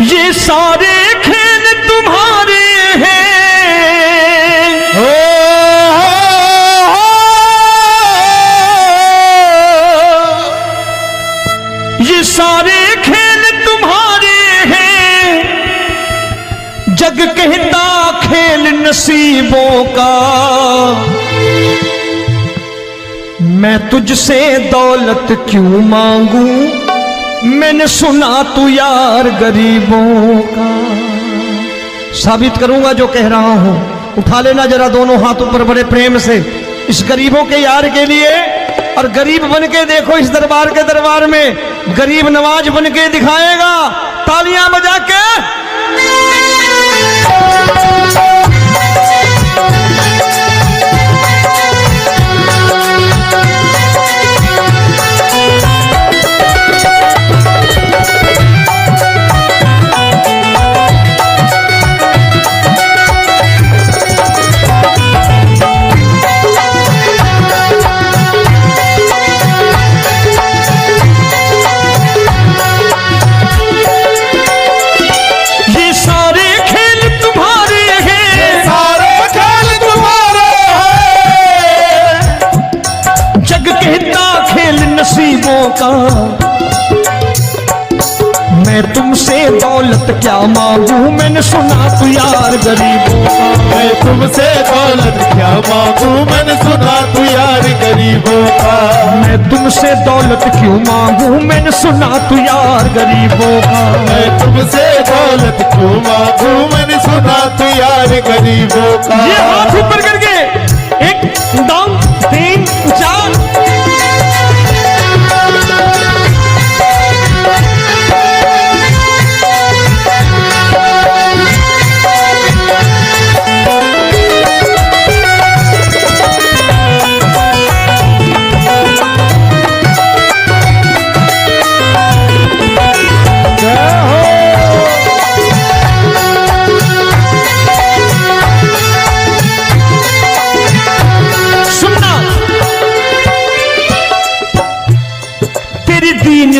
ये सारे खेल तुम्हारे हैं, ये सारे खेल तुम्हारे हैं, जग कहता खेल नसीबों का। मैं तुझसे दौलत क्यों मांगू, मैंने सुना तू यार गरीबों का। साबित करूंगा जो कह रहा हूं। उठा लेना जरा दोनों हाथ ऊपर बड़े प्रेम से इस गरीबों के यार के लिए। और गरीब बन के देखो इस दरबार के दरबार में गरीब नवाज बन के दिखाएगा, तालियां बजा के। नसीबों का मैं तुमसे दौलत क्या मांगू, मैंने सुना तू यार गरीबों का। मैं तुमसे दौलत क्या मांगू, मैंने सुना तू यार गरीबों का। मैं तुमसे दौलत क्यों मांगू, मैंने सुना तू यार गरीबों का। मैं तुमसे दौलत क्यों मांगू, मैंने सुना तू यार गरीबों का। ये हाथ ऊपर करके 1 2 3 4।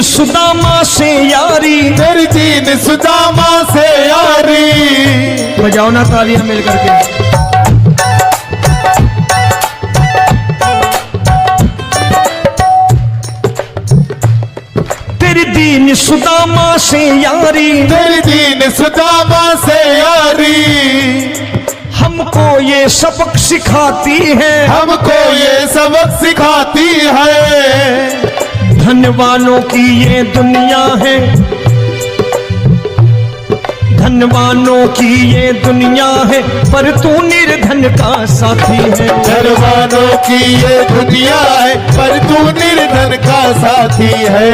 सुदामा से यारी, तेरी दीन सुदामा से यारी। बजाओ ना तालियां मिल करके। तेरी दीन सुदामा से यारी, तेरी दीन सुदामा से यारी। हमको ये सबक सिखाती है, हमको ये सबक सिखाती है। धनवानों की ये दुनिया है, धनवानों की ये दुनिया है, पर तू निर्धन का साथी है। धनवानों की ये दुनिया है, पर तू निर्धन का साथी है।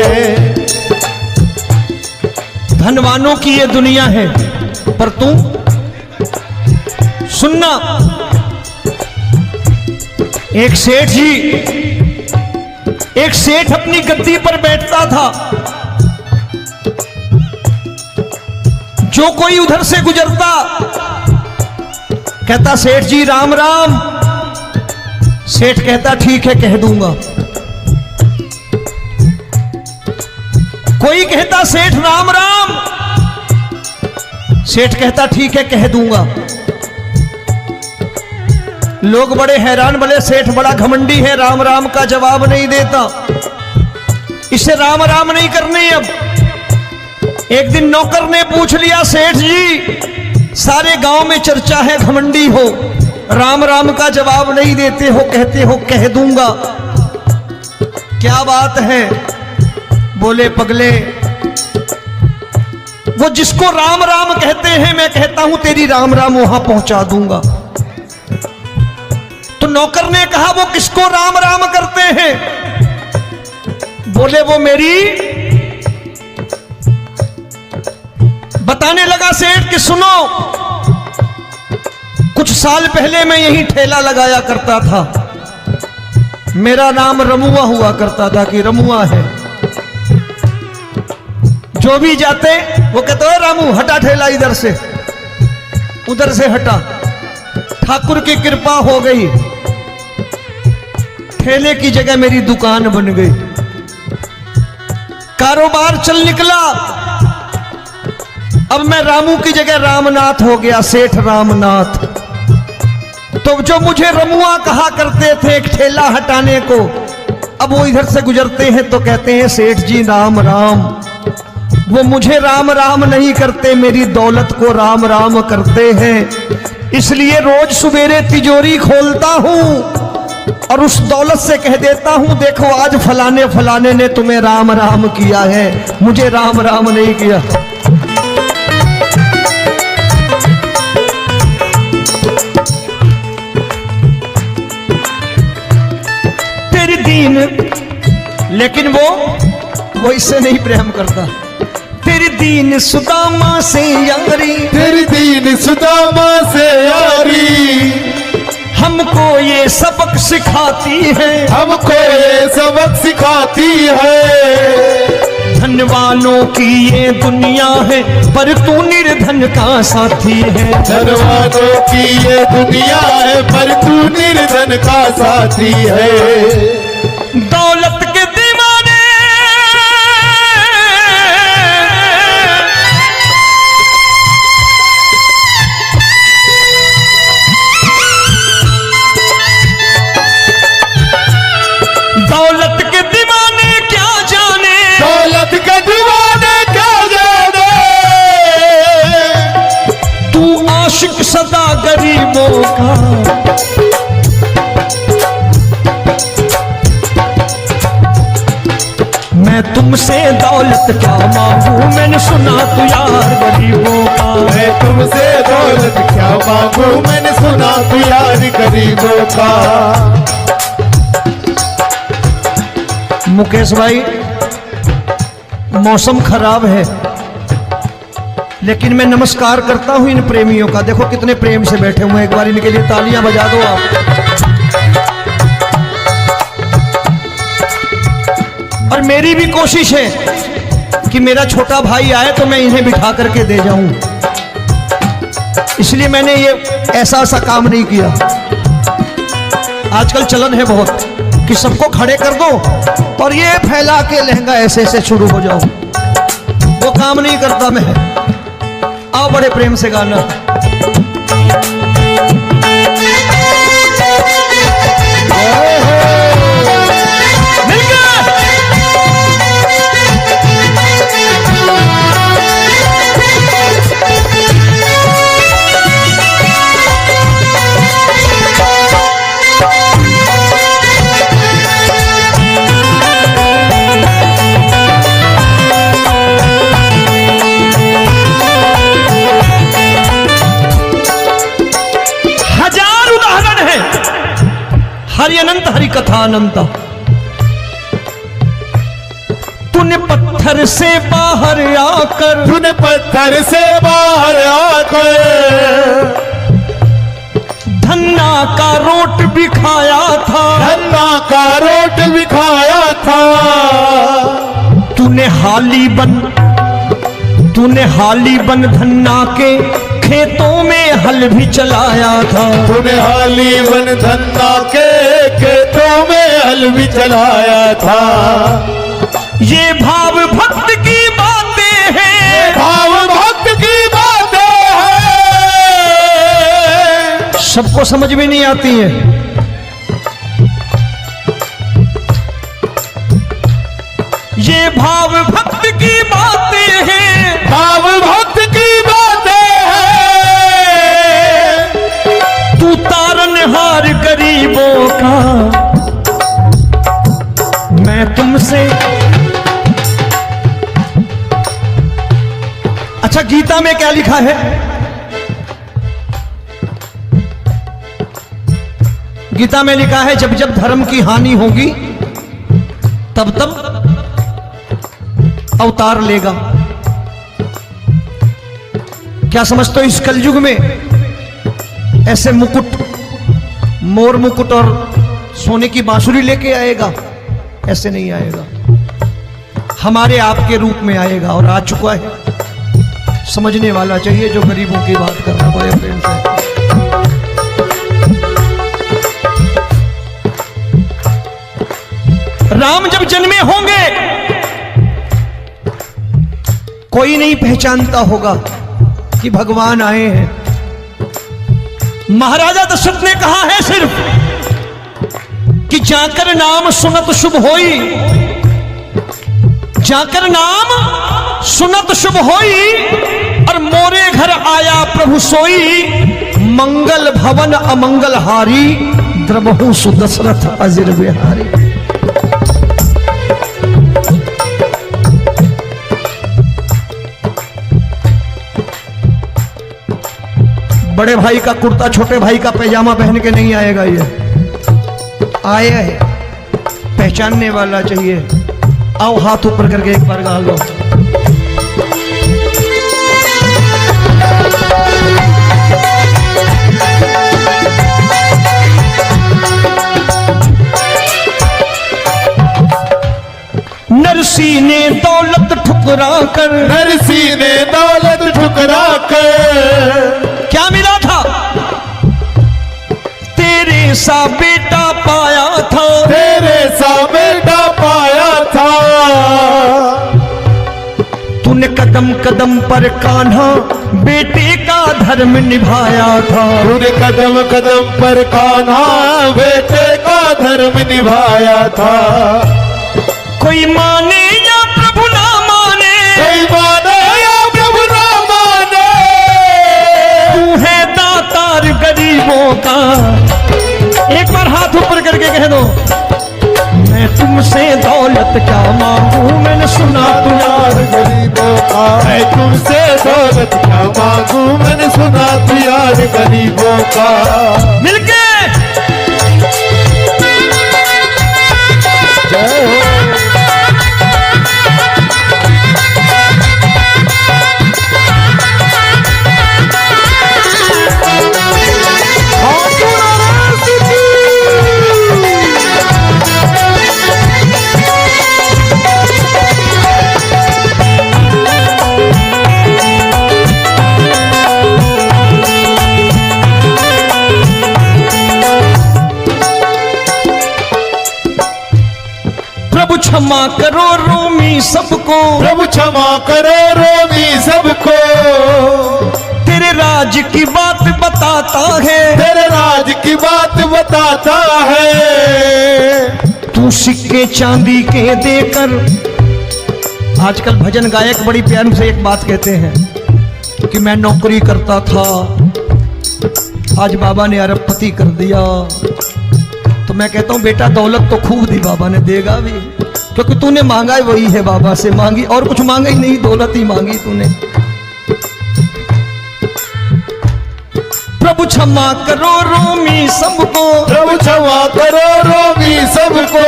धनवानों की ये दुनिया है, पर तू सुनना। एक सेठ अपनी गद्दी पर बैठता था। जो कोई उधर से गुजरता कहता सेठ जी राम राम। सेठ कहता ठीक है कह दूंगा। कोई कहता सेठ राम राम। सेठ कहता ठीक है कह दूंगा। लोग बड़े हैरान, बोले सेठ बड़ा घमंडी है, राम राम का जवाब नहीं देता, इसे राम राम नहीं करने। अब एक दिन नौकर ने पूछ लिया सेठ जी सारे गांव में चर्चा है घमंडी हो, राम राम का जवाब नहीं देते हो, कहते हो कह दूंगा, क्या बात है? बोले पगले वो जिसको राम राम कहते हैं मैं कहता हूं तेरी राम राम वहां पहुंचा दूंगा। तो नौकर ने कहा वो किसको राम राम करते हैं? बोले वो मेरी। बताने लगा सेठ कि सुनो, कुछ साल पहले मैं यही ठेला लगाया करता था, मेरा नाम रमुआ हुआ करता था कि रमुआ है। जो भी जाते वो कहते हो रामू हटा ठेला इधर से, उधर से हटा। ठाकुर की कृपा हो गई, ठेले की जगह मेरी दुकान बन गई, कारोबार चल निकला। अब मैं रामू की जगह रामनाथ हो गया, सेठ रामनाथ। तो जो मुझे रमुआ कहा करते थे एक ठेला हटाने को, अब वो इधर से गुजरते हैं तो कहते हैं सेठ जी राम राम। वो मुझे राम राम नहीं करते, मेरी दौलत को राम राम करते हैं। इसलिए रोज सवेरे तिजोरी खोलता हूं और उस दौलत से कह देता हूं देखो आज फलाने फलाने ने तुम्हें राम राम किया है, मुझे राम राम नहीं किया। तेरी दीन, लेकिन वो इससे नहीं प्रेम करता। तेरी दीन सुदामा से यारी, तेरी दीन सुदामा से यारी, हमको ये सबक सिखाती है, हमको ये सबक सिखाती है। धन वालों की ये दुनिया है पर तू निर्धन का साथी है। धन वालों की ये दुनिया है पर तू निर्धन का साथी है। दौलत के दीवाने दौलत के दीवाने क्या जाने, दौलत के दीवाने क्या जाने, तू आशिक सदा गरीबों का। मैं तुमसे दौलत क्या मांगू, मैंने सुना तू यार गरीबों का। मैं तुमसे दौलत क्या मांगू, मैंने सुना तू यार गरीबों का। मुकेश भाई मौसम खराब है, लेकिन मैं नमस्कार करता हूं इन प्रेमियों का। देखो कितने प्रेम से बैठे हुए हैं, एक बार इनके लिए तालियां बजा दो आप। और मेरी भी कोशिश है कि मेरा छोटा भाई आए तो मैं इन्हें बिठा करके दे जाऊं, इसलिए मैंने ये ऐसा काम नहीं किया। आजकल चलन है बहुत कि सबको खड़े कर दो और ये फैला के लहंगा ऐसे ऐसे शुरू हो जाओ, वो काम नहीं करता मैं। आओ बड़े प्रेम से गाना। हरि अनंत हरि कथा अनंत। तूने पत्थर से बाहर आकर, तूने पत्थर से बाहर आकर धन्ना का रोट भी खाया था, धन्ना का रोट भी खाया था। तूने हाली बन धन्ना के खेतों में हल भी चलाया था। तूने हाली बन धन्ना के खेतों में हल भी चलाया था। ये भाव भक्त की बातें हैं, भाव भक्त की बातें हैं, सबको समझ में नहीं आती है। ये भाव भक्त की बातें हैं, भाव भक्त की बातें हैं। तू तारनहार गरीबों का, मैं तुमसे। अच्छा गीता में क्या लिखा है? गीता में लिखा है जब जब धर्म की हानि होगी तब तब अवतार लेगा। क्या समझते हो इस कलयुग में ऐसे मुकुट, मोर मुकुट और सोने की बांसुरी लेके आएगा? ऐसे नहीं आएगा, हमारे आपके रूप में आएगा और आ चुका है। समझने वाला चाहिए जो गरीबों की बात कर रहा है बड़े प्रेम से। राम जब जन्मे होंगे कोई नहीं पहचानता होगा कि भगवान आए हैं। महाराजा दशरथ ने कहा है सिर्फ कि जाकर नाम सुनत शुभ होई, जाकर नाम सुनत शुभ होई, और मोरे घर आया प्रभु सोई, मंगल भवन अमंगल हारी, द्रबहु सुदशरथ अजिर बिहारी। बड़े भाई का कुर्ता छोटे भाई का पैजामा पहन के नहीं आएगा, ये आया है पहचानने वाला चाहिए। आओ हाथ ऊपर करके एक बार गा लो। नरसी ने दौलत ठुकरा कर, नरसी ने दौलत ठुकरा कर, क्या मिला था? तेरे सा बेटा पाया था, तेरे सा बेटा पाया था। तूने कदम कदम पर कान्हा बेटे का धर्म निभाया था, तूने कदम कदम पर कान्हा बेटे का धर्म निभाया था। कोई माने या प्रभु ना माने, कोई माने या प्रभु ना माने, तू है दातार गरीबों का। एक बार हाथ ऊपर करके कह दो, मैं तुमसे दौलत क्या मांगू, मैंने सुना तू यार गरीबों का। मैं तुमसे दौलत क्या मांगू, मैंने सुना तू यार गरीबों का। मिलके जय हो। प्रभु क्षमा करो रोमी सबको, प्रभु क्षमा करो रोमी सबको। तेरे राज की बात बताता है, तेरे राज की बात बताता है। तू सिक्के चांदी के देकर। आजकल भजन गायक बड़ी प्यार से एक बात कहते हैं कि मैं नौकरी करता था, आज बाबा ने अरबपति कर दिया। तो मैं कहता हूं बेटा दौलत तो खूब दी बाबा ने, देगा भी, क्योंकि तूने मांगा ही वही है बाबा से, मांगी और कुछ मांगा ही नहीं, दौलत ही मांगी तूने। प्रभु क्षमा करो रोमी सबको, प्रभु क्षमा करो रोमी सबको।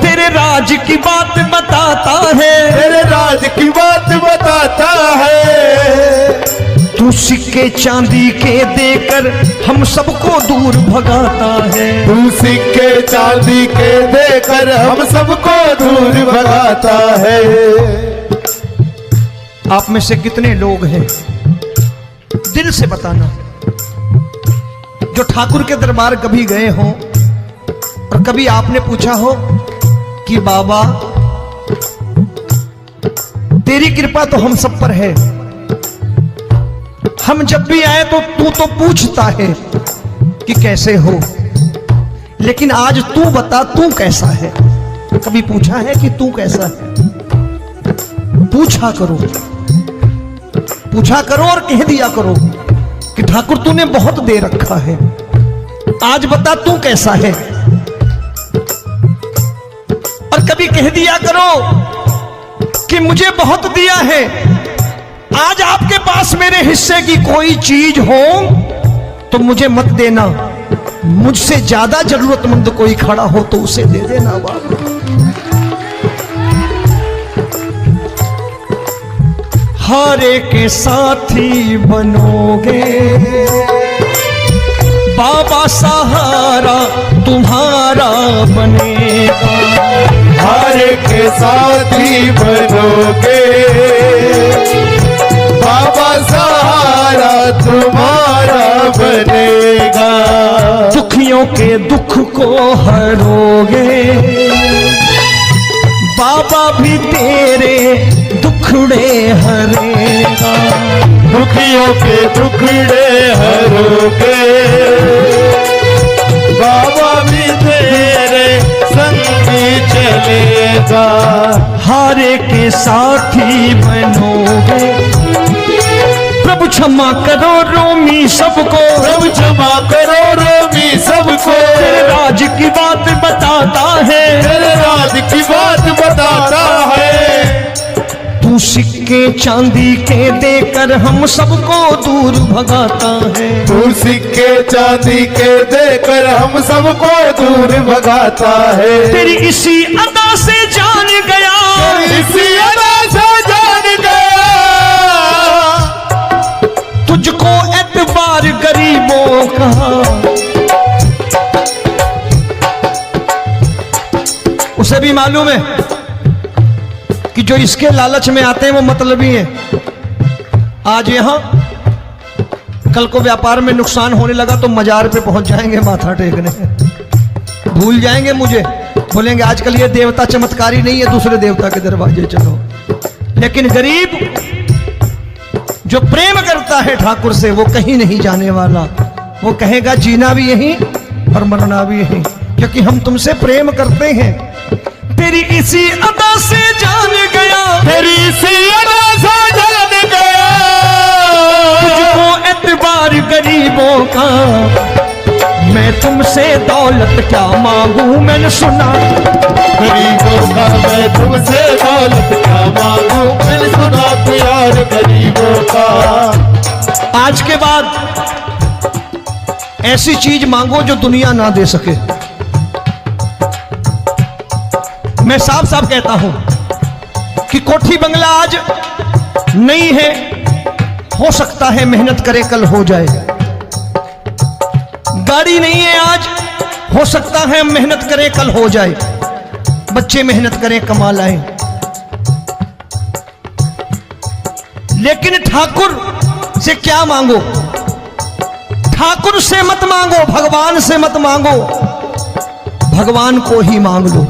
तेरे राज की बात बताता है, तेरे राज की बात बताता है। तू सिक्के चांदी के देकर हम सबको दूर भगाता है। तू सिक्के चांदी के देकर हम सबको दूर भगाता है। आप में से कितने लोग हैं, दिल से बताना, जो ठाकुर के दरबार कभी गए हो और कभी आपने पूछा हो कि बाबा तेरी कृपा तो हम सब पर है, हम जब भी आए तो तू तो पूछता है कि कैसे हो, लेकिन आज तू बता तू कैसा है। कभी पूछा है कि तू कैसा है? पूछा करो, पूछा करो और कह दिया करो कि ठाकुर तूने बहुत दे रखा है, आज बता तू कैसा है। और कभी कह दिया करो कि मुझे बहुत दिया है, आज आपके पास मेरे हिस्से की कोई चीज हो तो मुझे मत देना, मुझसे ज्यादा जरूरतमंद कोई खड़ा हो तो उसे दे देना बाबा। हारे के साथी बनोगे बाबा, सहारा तुम्हारा बनेगा। हारे के साथी बनोगे बाबा, सहारा तुम्हारा बनेगा। दुखियों के दुख को हरोगे बाबा, भी तेरे दुख दुखड़े हरेगा। दुखियों के दुखड़े हरोगे, बाबा भी तेरे संगी चलेगा। हारे के साथी बनोगे, प्रभु क्षमा करो रोमी सबको, प्रभु क्षमा करो रोमी सबको। तेरे राज की बात बताता है, तेरे राज की बात बताता है। तू सिक्के चांदी के देकर हम सबको दूर भगाता है। तू सिक्के चांदी के देकर हम सबको दूर भगाता है। तेरी इसी अदा से जान गया, इसी अदा से जान गया, तुझको एतबार गरीबों का। उसे भी मालूम है कि जो इसके लालच में आते हैं वो मतलबी हैं। आज यहां कल को व्यापार में नुकसान होने लगा तो मजार पे पहुंच जाएंगे माथा टेकने, भूल जाएंगे मुझे, बोलेंगे आजकल ये देवता चमत्कारी नहीं है, दूसरे देवता के दरवाजे चलो। लेकिन गरीब जो प्रेम करता है ठाकुर से वो कहीं नहीं जाने वाला। वो कहेगा जीना भी यहीं और मरना भी यहीं, क्योंकि हम तुमसे प्रेम करते हैं। तेरी इसी अदा से जान गया, तेरी इसी अदा से जान गया, तुझको एतबार गरीबों का। मैं तुमसे दौलत क्या मांगू, मैंने सुना गरीबों का। मैं तुमसे दौलत क्या मांगू, मैंने सुना प्यार गरीबों का। आज के बाद ऐसी चीज मांगो जो दुनिया ना दे सके। मैं साफ साफ कहता हूं कि कोठी बंगला आज नहीं है, हो सकता है मेहनत करे कल हो जाए। गाड़ी नहीं है आज, हो सकता है मेहनत करें कल हो जाए। बच्चे मेहनत करें कमा लाएं, लेकिन ठाकुर से क्या मांगो? ठाकुर से मत मांगो, भगवान से मत मांगो, भगवान को ही मांग लो।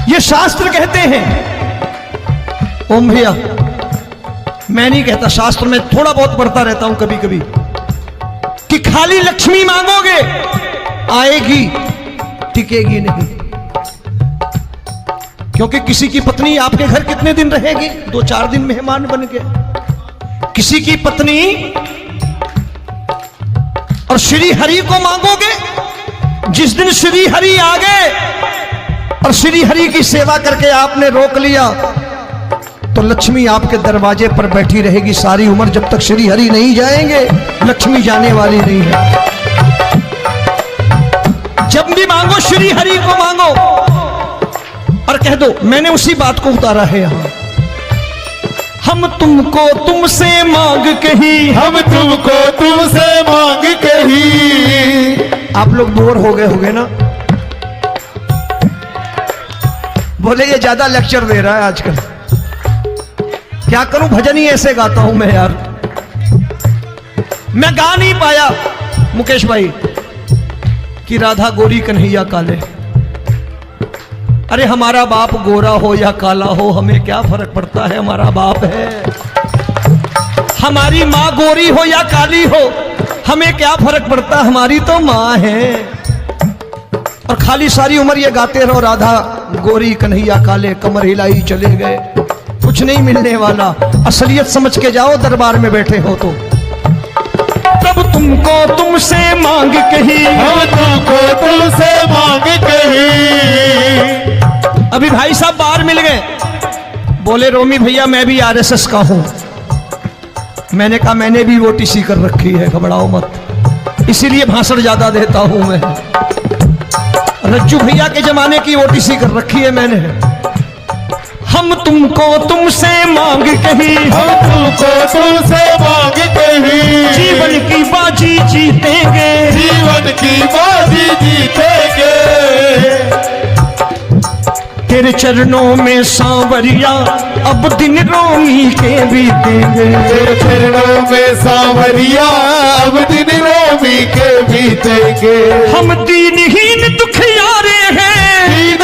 ये शास्त्र कहते हैं, ओम भैया मैं नहीं कहता, शास्त्र में थोड़ा बहुत पढ़ता रहता हूं कभी कभी, कि खाली लक्ष्मी मांगोगे आएगी, टिकेगी नहीं। क्योंकि किसी की पत्नी आपके घर कितने दिन रहेगी? 2-4 दिन मेहमान बन के। किसी की पत्नी और श्री हरि को मांगोगे, जिस दिन श्री हरि आ गए और श्री हरि की सेवा करके आपने रोक लिया तो लक्ष्मी आपके दरवाजे पर बैठी रहेगी सारी उम्र। जब तक श्री हरि नहीं जाएंगे लक्ष्मी जाने वाली नहीं है। जब भी मांगो श्री हरि को मांगो और कह दो मैंने उसी बात को उतारा है यहां। हम तुमको तुमसे मांग कही, हम तुमको तुमसे मांग कही। आप लोग बोर हो गए होंगे ना, बोले ये ज्यादा लेक्चर दे रहा है आजकल। क्या करूं, भजन ही ऐसे गाता हूं मैं यार। मैं गा नहीं पाया मुकेश भाई कि राधा गोरी कन्हैया काले। अरे हमारा बाप गोरा हो या काला हो हमें क्या फर्क पड़ता है, हमारा बाप है। हमारी माँ गोरी हो या काली हो हमें क्या फर्क पड़ता, हमारी तो माँ है। और खाली सारी उम्र ये गाते रहो राधा गोरी कन्हैया काले, कमर हिलाई चले गए, कुछ नहीं मिलने वाला। असलियत समझ के जाओ दरबार में बैठे हो तो। तब तुमको तुमसे मांग कही, हम तुमको तुमसे मांग कही। अभी भाई साहब बाहर मिल गए, बोले रोमी भैया मैं भी आरएसएस का हूं। मैंने कहा मैंने भी ओटीसी कर रखी है, घबराओ मत, इसीलिए भाषण ज्यादा देता हूं मैं। रज्जू भैया के जमाने की ओटीसी कर रखी है मैंने। हम तुमको तुमसे मांग कही, हम तुमको तुमसे मांग कही। जीवन की बाजी जीतेंगे, जीवन की बाजी जीतेंगे। तेरे चरणों में सांवरिया अब दिन रोमी के बीतेंगे। तेरे चरणों में सांवरिया अब दिन रोमी के बीतेंगे। हम दीनहीन दुखियारे हैं, दीन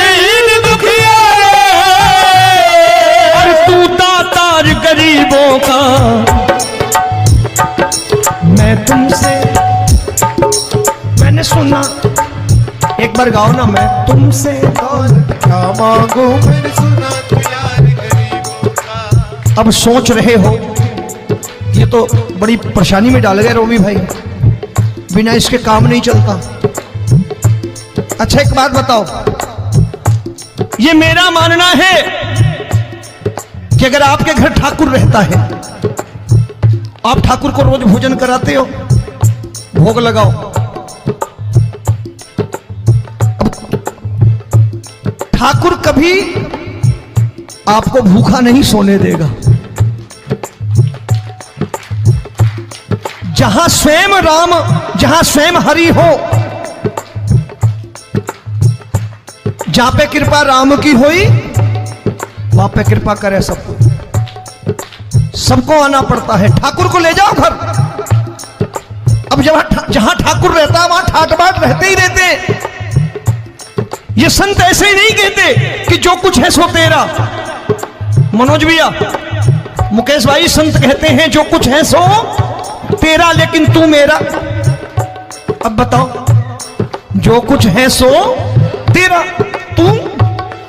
एक बार गाओ ना, मैं तुमसे दौलत क्या मांगू मैंने सुना तू यार गरीबों का। अब सोच रहे हो ये तो बड़ी परेशानी में डाल गए रोमी भाई, बिना इसके काम नहीं चलता। अच्छा एक बात बताओ, ये मेरा मानना है कि अगर आपके घर ठाकुर रहता है, आप ठाकुर को रोज भोजन कराते हो, भोग लगाओ, ठाकुर कभी आपको भूखा नहीं सोने देगा। जहां स्वयं राम, जहां स्वयं हरि हो, जहां पे कृपा राम की हुई वहां पे कृपा करे सबको। सबको आना पड़ता है, ठाकुर को ले जाओ घर। अब जहां ठाकुर रहता है वहां ठाट बाट रहते ही रहते हैं। ये संत ऐसे ही नहीं कहते कि जो कुछ है सो तेरा। मनोज भैया, मुकेश भाई, संत कहते हैं जो कुछ है सो तेरा लेकिन तू मेरा। अब बताओ, जो कुछ है सो तेरा, तू।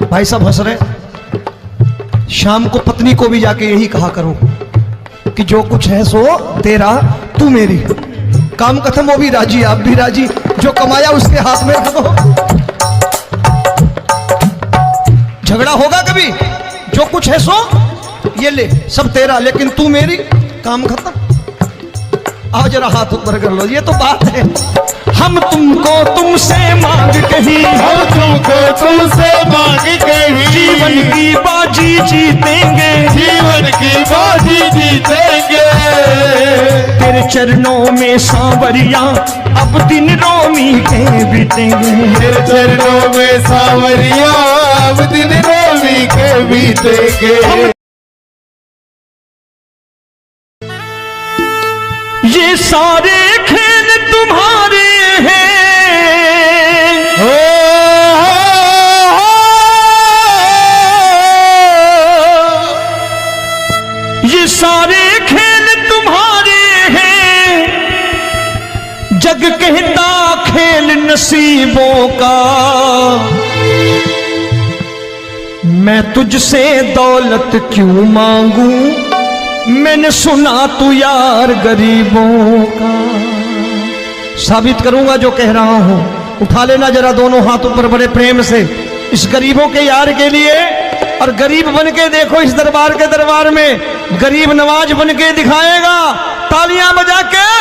भाई साहब हंस रहे। शाम को पत्नी को भी जाके यही कहा करो कि जो कुछ है सो तेरा, तू मेरी। काम खत्म, वो भी राजी, आप भी राजी। जो कमाया उसके हाथ में रख दो। झगड़ा होगा कभी? जो कुछ है सो ये ले, सब तेरा लेकिन तू मेरी। काम खत्म। आओ जरा हाथ ऊपर कर लो, ये तो बात है। हम तुमको तुमसे मांग कहीं, हम तुमको तुमसे मांग कहीं, जीवन की बाजी जीतेंगे, जीवन की बाजी जीतेंगे। तेरे चरणों में सांवरिया अब दिन रोमी के बीतेंगे। तेरे चरणों में सांवरिया अब दिन रोमी के बीतेंगे। ये सारे खेल तुम्हारे हैं, ये सारे खेल तुम्हारे हैं। जग कहता खेल नसीबों का, मैं तुझसे दौलत क्यों मांगू, मैंने सुना तू यार गरीबों का। साबित करूंगा जो कह रहा हूं। उठा लेना जरा दोनों हाथ ऊपर बड़े प्रेम से इस गरीबों के यार के लिए। और गरीब बन के देखो इस दरबार के दरबार में, गरीब नवाज बन के दिखाएगा, तालियां बजा के।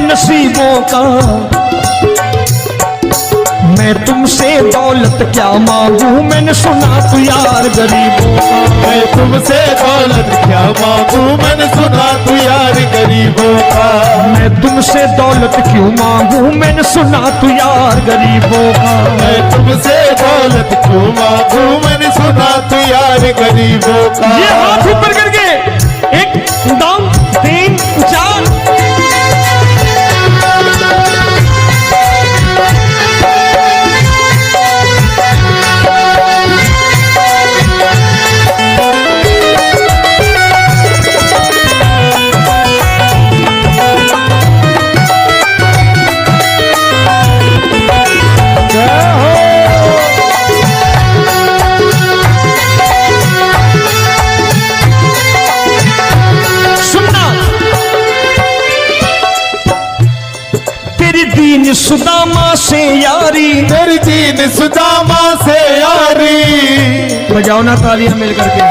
नसीबों का, मैं तुमसे दौलत क्या मांगू, मैंने सुना तू यार गरीबों का। मैं तुमसे दौलत क्या मांगू, मैंने सुना तू यार गरीबों का। मैं तुमसे दौलत क्यों मांगू, मैंने सुना तू यार गरीबों का। मैं तुमसे दौलत क्यों मांगू, मैंने सुना तू यार गरीबों का। ये हाथ ऊपर करके 1 2 3 4। दीन सुदामा से यारी, तेरी दीन सुदामा से यारी। बजाओ ना तालियां मिल करके।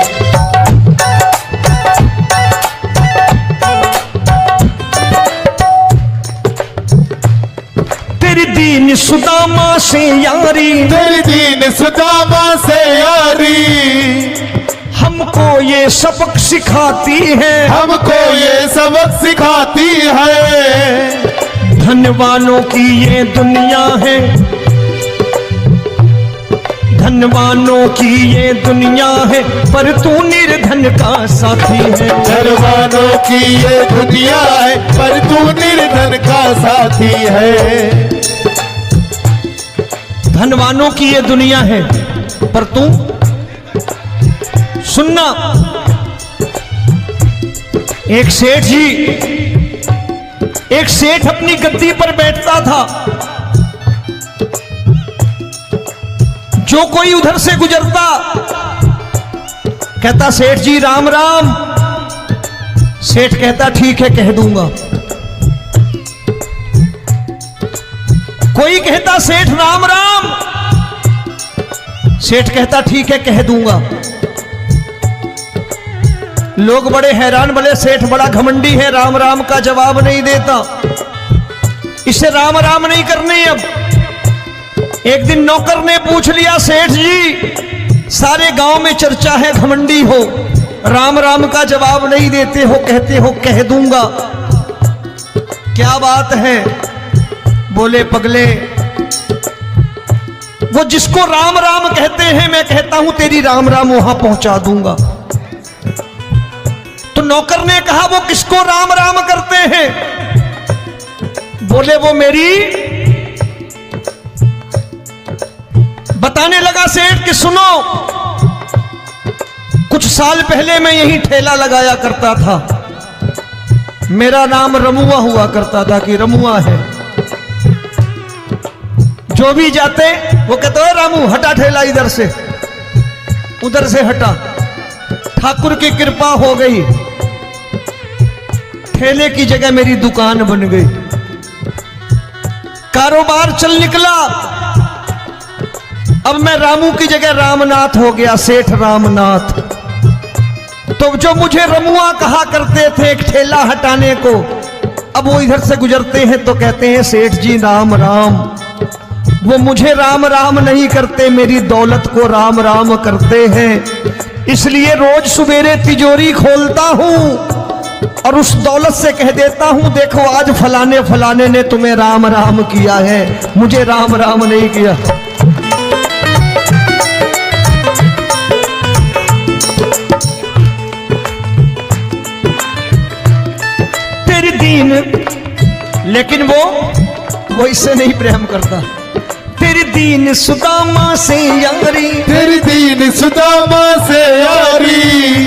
तेरी दीन सुदामा से यारी, तेरी दीन सुदामा से यारी। हमको ये सबक सिखाती है, हमको ये सबक सिखाती है। धनवानों की ये दुनिया है, धनवानों की ये दुनिया है, पर तू निर्धन का साथी है। धनवानों की ये दुनिया है, पर तू निर्धन का साथी है। धनवानों की ये दुनिया है, पर तू सुनना। एक सेठ जी, एक सेठ अपनी गद्दी पर बैठता था। जो कोई उधर से गुजरता कहता सेठ जी राम राम। सेठ कहता ठीक है कह दूंगा। कोई कहता सेठ राम राम। सेठ कहता ठीक है कह दूंगा। लोग बड़े हैरान, बोले सेठ बड़ा घमंडी है, राम राम का जवाब नहीं देता, इसे राम राम नहीं करने। अब एक दिन नौकर ने पूछ लिया, सेठ जी सारे गांव में चर्चा है घमंडी हो, राम राम का जवाब नहीं देते हो, कहते हो कह दूंगा, क्या बात है? बोले पगले, वो जिसको राम राम कहते हैं मैं कहता हूं तेरी राम राम वहां पहुंचा दूंगा। तो नौकर ने कहा वो किसको राम राम करते हैं? बोले वो मेरी। बताने लगा सेठ कि सुनो, कुछ साल पहले मैं यही ठेला लगाया करता था, मेरा नाम रमुआ हुआ करता था कि रमुआ है। जो भी जाते वो कहते हो रामू हटा ठेला इधर से, उधर से हटा। ठाकुर की कृपा हो गई, ठेले की जगह मेरी दुकान बन गई, कारोबार चल निकला। अब मैं रामू की जगह रामनाथ हो गया, सेठ रामनाथ। तो जो मुझे रमुआ कहा करते थे एक ठेला हटाने को, अब वो इधर से गुजरते हैं तो कहते हैं सेठ जी राम राम। वो मुझे राम राम नहीं करते, मेरी दौलत को राम राम करते हैं। इसलिए रोज सवेरे तिजोरी खोलता हूं और उस दौलत से कह देता हूं देखो आज फलाने फलाने ने तुम्हें राम राम किया है, मुझे राम राम नहीं किया। तेरी दीन, लेकिन वो इससे नहीं प्रेम करता। तेरी दीन सुदामा से यारी, तेरी दीन सुदामा से यारी,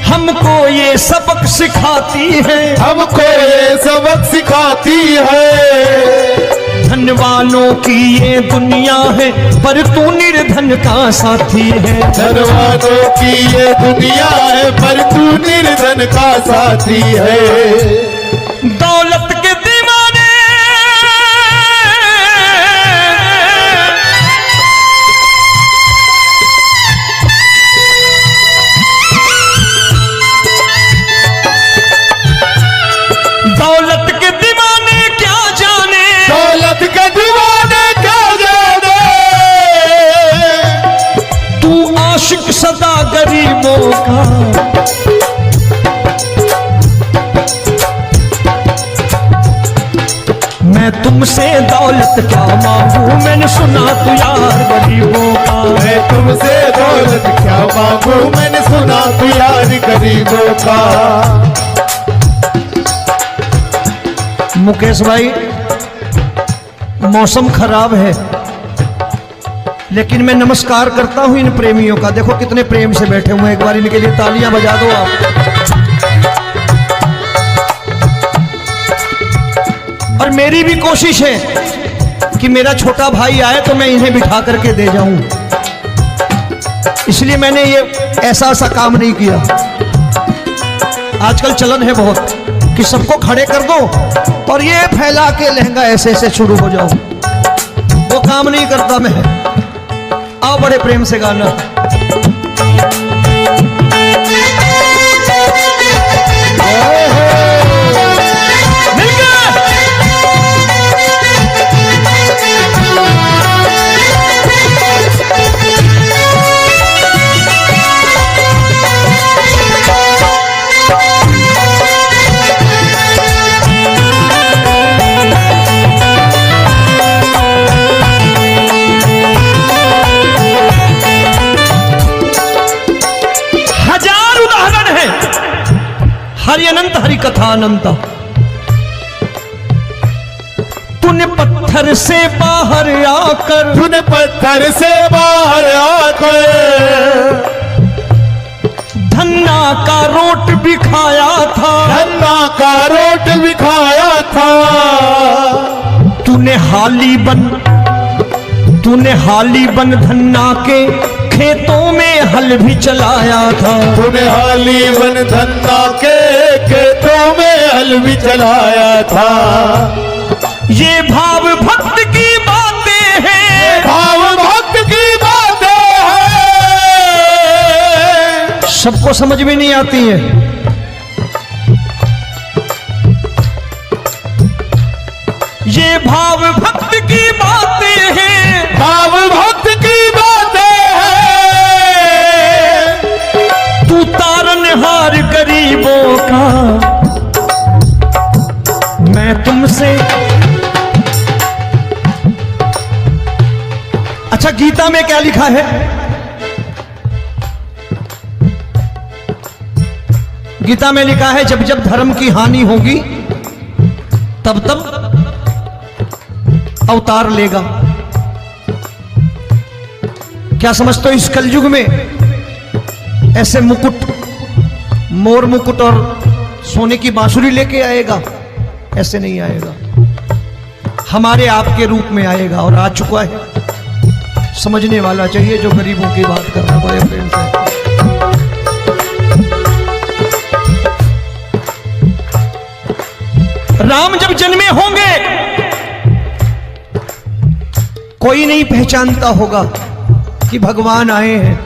हमको ये सबक सिखाती है, हमको ये सबक सिखाती है। धनवानों की ये दुनिया है, पर तू निर्धन का साथी है। धनवानों की ये दुनिया है, पर तू निर्धन का साथी है। दौलत के दीवाने दौलत के दीवाने क्या जाने, दौलत के दीवाने क्या जाने। तू आशिक सदा गरीबों का, मैं तुमसे दौलत क्या मांगू, मैंने सुना तू यार गरीबों का। मैं तुमसे दौलत क्या मांगू, मैंने सुना तू यार गरीबों का। मुकेश भाई, मौसम खराब है, लेकिन मैं नमस्कार करता हूं इन प्रेमियों का। देखो कितने प्रेम से बैठे हुए हैं, एक बार इनके लिए तालियां बजा दो आप। और मेरी भी कोशिश है कि मेरा छोटा भाई आए तो मैं इन्हें बिठा करके दे जाऊं, इसलिए मैंने ये ऐसा काम नहीं किया। आजकल चलन है बहुत कि सबको खड़े कर दो और ये फैला के लहंगा ऐसे ऐसे शुरू हो जाओ, वो काम नहीं करता मैं। आओ बड़े प्रेम से गाना। कथा अनंता। तूने पत्थर से बाहर आकर, तूने पत्थर से बाहर आकर धन्ना का रोट भी खाया था, धन्ना का रोट भी खाया था। तूने हाली बन धन्ना के खेतों में हल भी चलाया था। तूने हाली बन धन्ना के खेतों में हल भी चलाया था। ये भाव भक्त की बातें हैं, भाव भक्त की बातें हैं, सबको समझ में नहीं आती है। ये भाव भक्त की बातें हैं, भाव भक्त की बातें हैं। तू तारनहार गरीबों का, मैं तुमसे। अच्छा, गीता में क्या लिखा है? गीता में लिखा है जब जब धर्म की हानि होगी तब तब अवतार लेगा। क्या समझते हो? इस कलयुग में ऐसे मुकुट, मोर मुकुट और सोने की बांसुरी लेके आएगा? ऐसे नहीं आएगा, हमारे आपके रूप में आएगा और आ चुका है। समझने वाला चाहिए जो गरीबों की बात करना बड़े प्रेम से। राम जब जन्मे होंगे कोई नहीं पहचानता होगा कि भगवान आए हैं।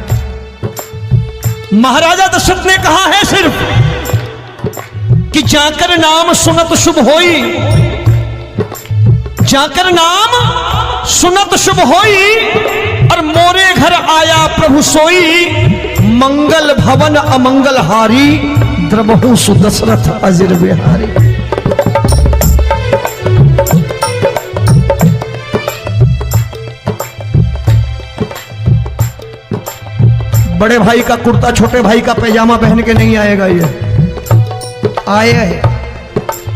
महाराजा दशरथ ने कहा है सिर्फ कि जाकर नाम सुनत शुभ होई, जाकर नाम सुनत शुभ होई, और मोरे घर आया प्रभु सोई, मंगल भवन अमंगल हारी, द्रबहु सुदशरथ अजिर बिहारी। बड़े भाई का कुर्ता छोटे भाई का पैजामा पहन के नहीं आएगा, ये आया है,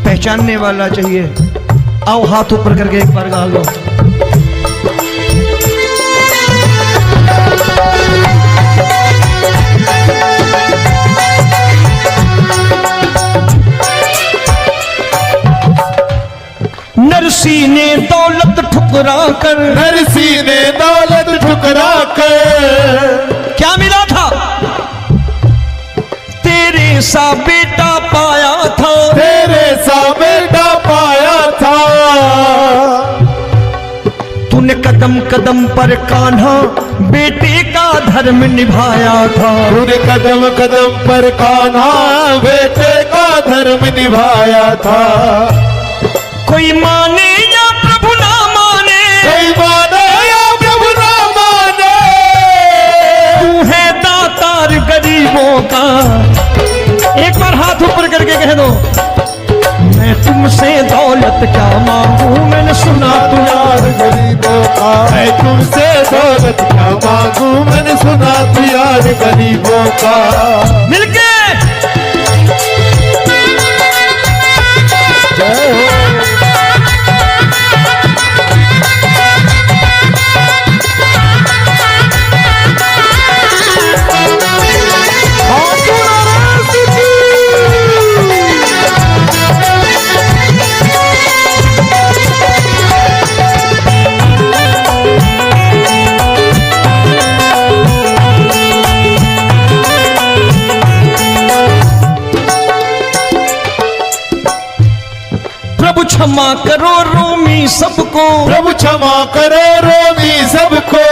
पहचानने वाला चाहिए। आओ हाथ ऊपर करके एक बार गा लो। नरसी ने दौलत ठुकरा कर, नरसी ने दौलत ठुकरा कर क्या मिला था? तेरे सा बेटा पाया था, तेरे सा बेटा पाया था। तूने कदम कदम पर कान्हा बेटे का धर्म निभाया था। तूने कदम कदम पर कान्हा बेटे का धर्म निभाया था। कोई माने या प्रभु ना माने, कोई माने या प्रभु ना माने, तू है दातार गरीबों का। एक बार हाथ ऊपर करके कह दो, मैं तुमसे दौलत क्या मांगू, मैंने सुना तू यार गरीबों का। मैं तुमसे दौलत क्या मांगू, मैंने सुना तू यार गरीबों का। मिलके जय हो। क्षमा करो रोमी सबको, प्रभु क्षमा करो रोमी सबको।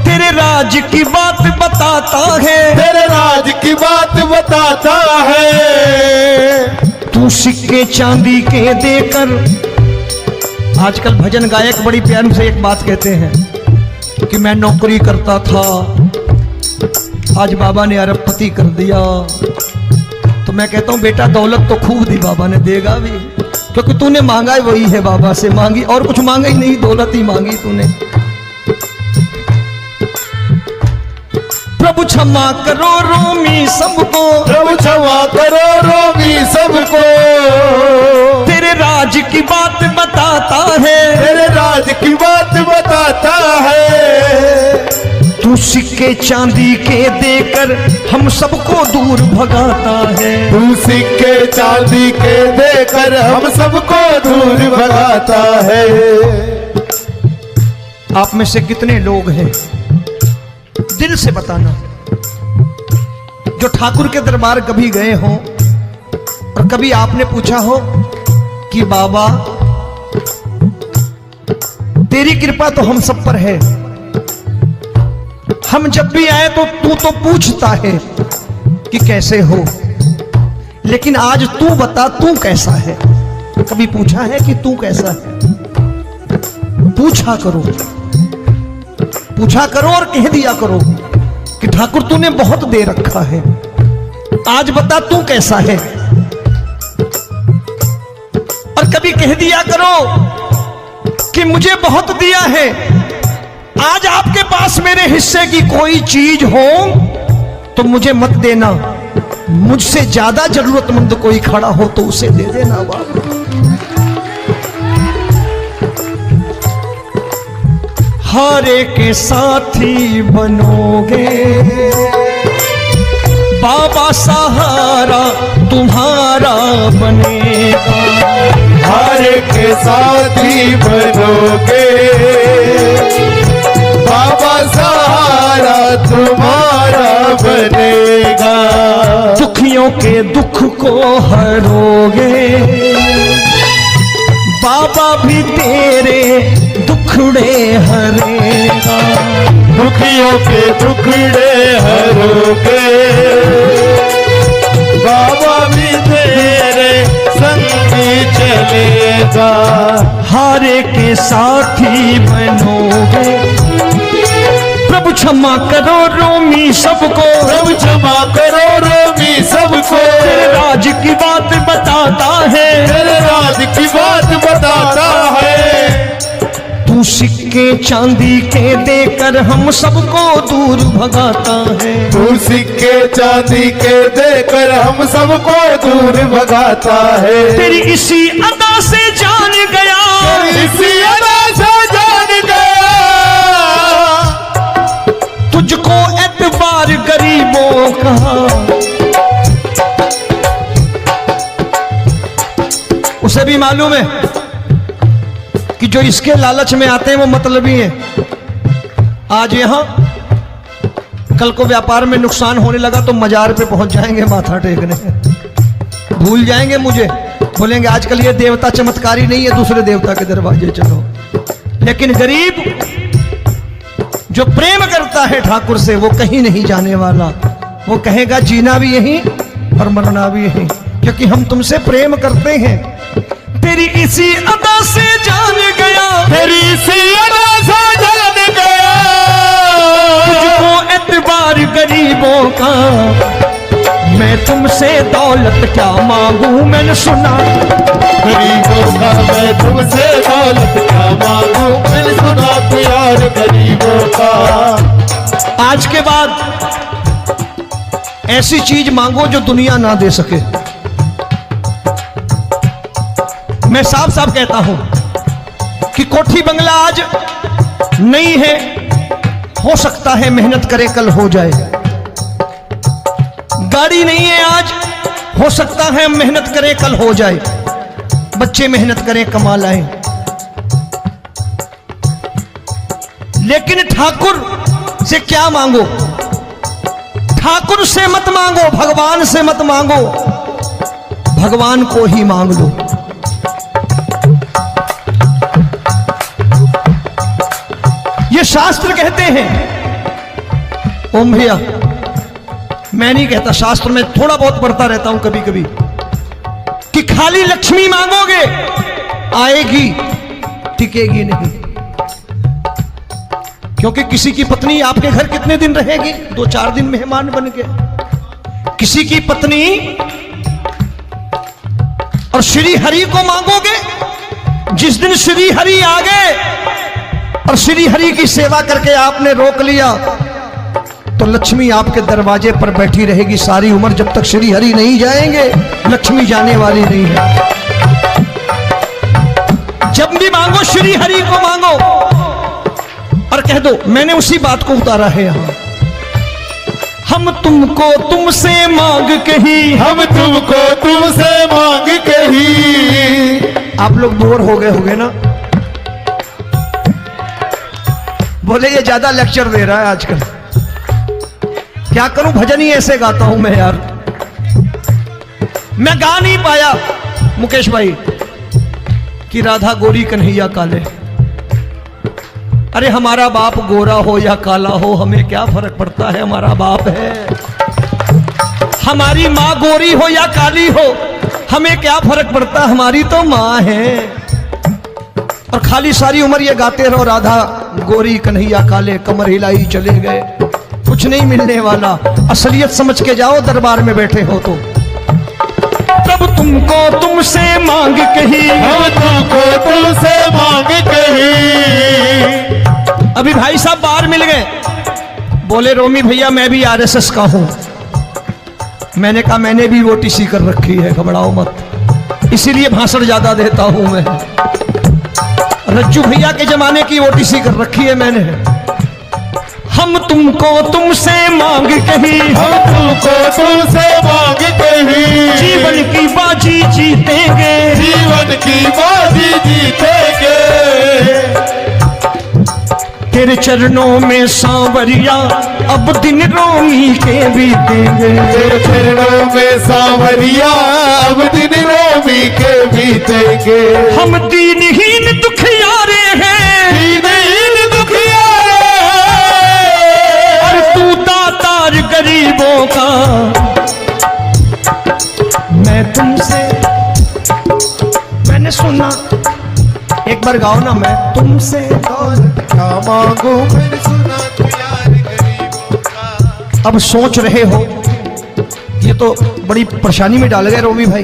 तेरे राज की बात बताता है, तेरे राज की बात बताता है। तू सिक्के चांदी के देकर। आजकल भजन गायक बड़ी प्यार से एक बात कहते हैं कि मैं नौकरी करता था, आज बाबा ने अरबपति कर दिया। तो मैं कहता हूं बेटा दौलत तो खूब दी बाबा ने, देगा भी, क्योंकि तूने मांगा वही है, बाबा से मांगी और कुछ मांगा ही नहीं, दौलत ही मांगी तूने। प्रभु क्षमा करो रोमी सबको, प्रभु क्षमा करो रोमी सबको। तेरे राज की बात बताता है, तेरे राज की बात बताता है। तू सिक्के चांदी के देकर हम सबको दूर भगाता है। तू सिक्के चांदी के देकर हम सबको दूर भगाता है। आप में से कितने लोग हैं, दिल से बताना, जो ठाकुर के दरबार कभी गए हो और कभी आपने पूछा हो कि बाबा तेरी कृपा तो हम सब पर है, हम जब भी आए तो तू तो पूछता है कि कैसे हो, लेकिन आज तू बता तू कैसा है। कभी पूछा है कि तू कैसा है? पूछा करो, पूछा करो और कह दिया करो कि ठाकुर तूने बहुत दे रखा है, आज बता तू कैसा है। और कभी कह दिया करो कि मुझे बहुत दिया है, आज आपके पास मेरे हिस्से की कोई चीज हो तो मुझे मत देना, मुझसे ज्यादा जरूरतमंद कोई खड़ा हो तो उसे दे देना बाबा। हारे के साथी बनोगे बाबा, सहारा तुम्हारा बनेगा। हारे के साथी बनोगे बाबा, सहारा तुम्हारा बनेगा। दुखियों के दुख को हरोगे बाबा, भी तेरे दुखड़े हरेगा। दुखियों के दुखड़े हरोगे बाबा, भी तेरे संगी चलेगा। हारे के साथी बनोगे, प्रभु क्षमा करो रोमी सबको, प्रभु क्षमा करो रोमी सबको। तेरे राज की बात बताता है, तेरे राज की बात बताता है। तू सिक्के चांदी के देकर हम सबको दूर भगाता है। तू सिक्के चांदी के देकर हम सबको दूर भगाता है। तेरी इसी अदा से जान गया, तेरी इसी अदा से जान गया। तुझको एतबार गरीबों का, उसे भी मालूम है कि जो इसके लालच में आते हैं वो मतलबी हैं। आज यहां कल को व्यापार में नुकसान होने लगा तो मजार पे पहुंच जाएंगे माथा टेकने, भूल जाएंगे मुझे, बोलेंगे आजकल ये देवता चमत्कारी नहीं है, दूसरे देवता के दरवाजे चलो। लेकिन गरीब जो प्रेम करता है ठाकुर से वो कहीं नहीं जाने वाला, वो कहेगा जीना भी यहीं और मरना भी यहीं, क्योंकि हम तुमसे प्रेम करते हैं। तेरी इसी अदा से जान गया, तेरी इसी अदा से जान गया। तुझको एतबार गरीबों का, मैं तुमसे दौलत क्या मांगू, मैंने सुना गरीबों का मैं तुमसे दौलत क्या मांगू, मैंने सुना प्यार गरीबों का। आज के बाद ऐसी चीज मांगो जो दुनिया ना दे सके। मैं साफ साफ कहता हूं कि कोठी बंगला आज नहीं है, हो सकता है मेहनत करे कल हो जाए। गाड़ी नहीं है आज, हो सकता है मेहनत करे कल हो जाए। बच्चे मेहनत करें कमा लाएं, लेकिन ठाकुर से क्या मांगो? ठाकुर से मत मांगो, भगवान से मत मांगो, भगवान को ही मांग लो। ये शास्त्र कहते हैं। ओम भैया, मैं नहीं कहता, शास्त्र में थोड़ा बहुत पढ़ता रहता हूं कभी कभी, कि खाली लक्ष्मी मांगोगे आएगी, टिकेगी नहीं। क्योंकि किसी की पत्नी आपके घर कितने दिन रहेगी? 2-4 दिन मेहमान बन के। किसी की पत्नी और श्री हरि को मांगोगे, जिस दिन श्री हरि आ गए और श्री हरि की सेवा करके आपने रोक लिया, तो लक्ष्मी आपके दरवाजे पर बैठी रहेगी सारी उम्र, जब तक श्री हरि नहीं जाएंगे लक्ष्मी जाने वाली नहीं है। जब भी मांगो श्री हरि को मांगो और कह दो मैंने उसी बात को उतारा है यहां, हम तुमको तुमसे मांग कही, हम तुमको तुमसे मांग कही। आप लोग बोर हो गए होंगे ना, बोले ये ज्यादा लेक्चर दे रहा है आजकल। क्या करूं, भजन ही ऐसे गाता हूं मैं यार। मैं गा नहीं पाया मुकेश भाई कि राधा गोरी कन्हैया काले। अरे हमारा बाप गोरा हो या काला हो हमें क्या फर्क पड़ता है, हमारा बाप है। हमारी माँ गोरी हो या काली हो हमें क्या फर्क पड़ता, हमारी तो माँ है। और खाली सारी उम्र ये गाते रहो राधा गोरी कन्हैया काले, कमर हिलाई चले गए, कुछ नहीं मिलने वाला। असलियत समझ के जाओ दरबार में बैठे हो तो। तब तुमको तुमसे मांग कही, हम तुमको तुमसे मांग कही। अभी भाई साहब बाहर मिल गए, बोले रोमी भैया मैं भी आरएसएस का हूं। मैंने कहा मैंने भी ओटीसी कर रखी है, घबराओ मत, इसीलिए भाषण ज्यादा देता हूं मैं। रज्जू भैया के जमाने की ओटीसी कर रखी है मैंने। हम तुमको तुमसे मांग कही, हम तुमको तुमसे मांग कही। जीवन की बाजी जीतेंगे, जीवन की बाजी जीतेंगे। तेरे चरणों में सांवरिया अब दिन रोमी के बीतेंगे। तेरे चरणों में सांवरिया अब दिन रोमी के बीतेंगे। हम दीनहीन दुखियारे हैं, दीनहीन दुखियारे हैं, और तू दातार गरीबों का। मैं तुमसे, मैंने सुना, एक बार गाओ ना, मैं तुमसे क्या मांगू मैंने सुना तू यार गरीबों का। अब सोच रहे हो ये तो बड़ी परेशानी में डाल गए रोमी भाई,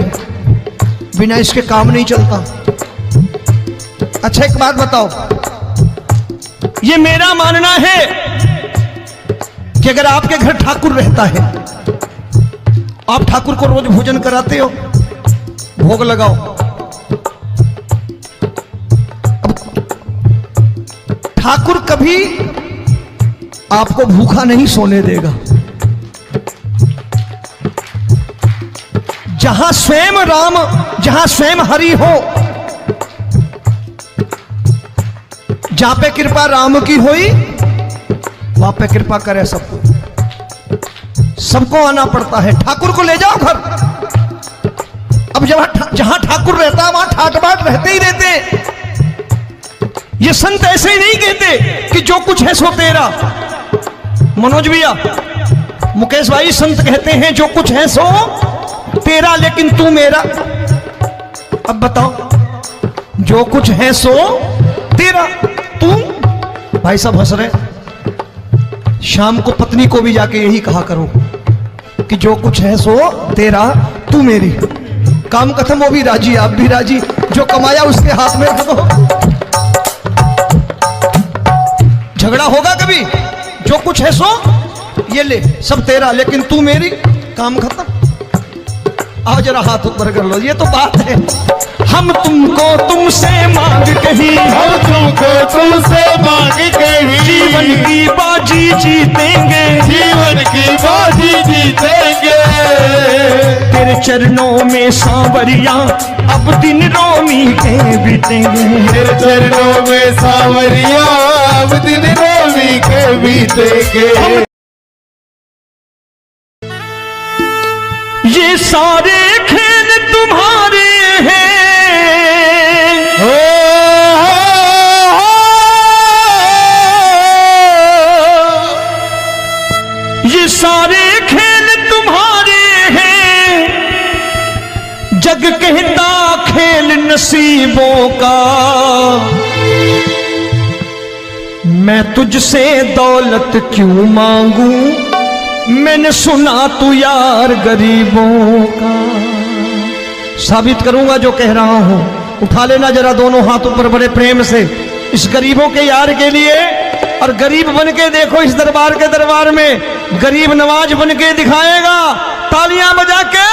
बिना इसके काम नहीं चलता। अच्छा एक बात बताओ, ये मेरा मानना है कि अगर आपके घर ठाकुर रहता है, आप ठाकुर को रोज भोजन कराते हो, भोग लगाओ, ठाकुर कभी आपको भूखा नहीं सोने देगा। जहां स्वयं राम, जहां स्वयं हरि हो, जहां पे कृपा राम की हुई वहां पे कृपा करे सबको। सबको आना पड़ता है, ठाकुर को ले जाओ घर। अब जहां ठाकुर रहता है वहां ठाट बाट रहते ही रहते। ये संत ऐसे ही नहीं कहते कि जो कुछ है सो तेरा। मनोज भैया, मुकेश भाई, संत कहते हैं जो कुछ है सो तेरा लेकिन तू मेरा। अब बताओ, जो कुछ है सो तेरा, तू। भाई साहब हंस रहे। शाम को पत्नी को भी जाके यही कहा करो कि जो कुछ है सो तेरा, तू मेरी। काम खत्म, वो भी राजी, आप भी राजी, जो कमाया उसके हाथ में रखो। झगड़ा होगा कभी, जो कुछ है सो ये ले, सब तेरा लेकिन तू मेरी, काम खत्म। आओ जरा हाथ ऊपर कर लो, ये तो बात है। हम तुमको तुमसे मांग कही, हम तुमको तुमसे मांग कही। जीवन की बाजी जीतेंगे, जीवन की बाजी जीतेंगे। तेरे चरणों में सांवरिया अब दिन रोमी के बीतेंगे। तेरे चरणों में सांवरिया अब दिन रोमी के बीतेंगे। ये सारे खेल तुम्हारे हैं, ये सारे खेल तुम्हारे हैं। जग कहता खेल नसीबों का, मैं तुझसे दौलत क्यों मांगू, मैंने सुना तू यार गरीबों का। साबित करूंगा जो कह रहा हूं। उठा लेना जरा दोनों हाथ ऊपर बड़े प्रेम से, इस गरीबों के यार के लिए और गरीब बन के देखो इस दरबार में गरीब नवाज बन के दिखाएगा, तालियां बजा के।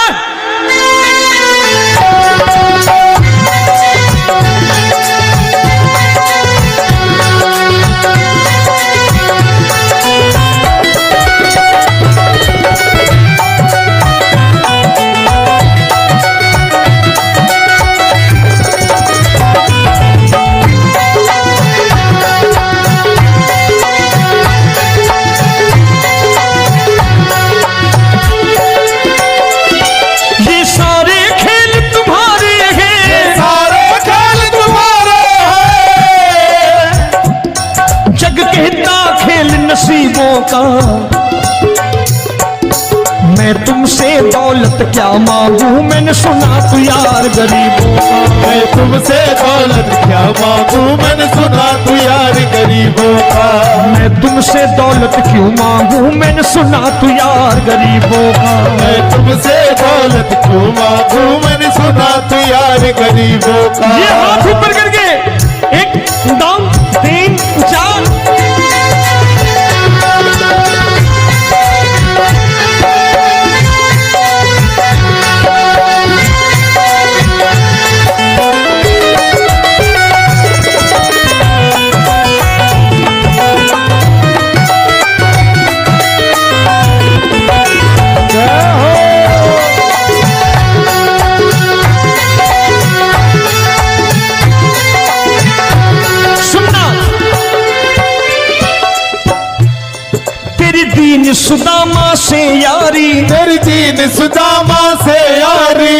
नसीबों का मैं तुमसे दौलत क्या मांगू, मैंने सुना तू यार गरीबों का। मैं तुमसे दौलत क्या मांगू, मैंने सुना तू यार गरीबों का। मैं तुमसे दौलत क्यों मांगू, मैंने सुना तू यार गरीबों का। मैं तुमसे दौलत क्यों मांगू, मैंने सुना तू यार गरीबों का। ये हाथ ऊपर करके 1 2 3 4 दीन सुदामा से यारी, तेरी दीन सुदामा से यारी।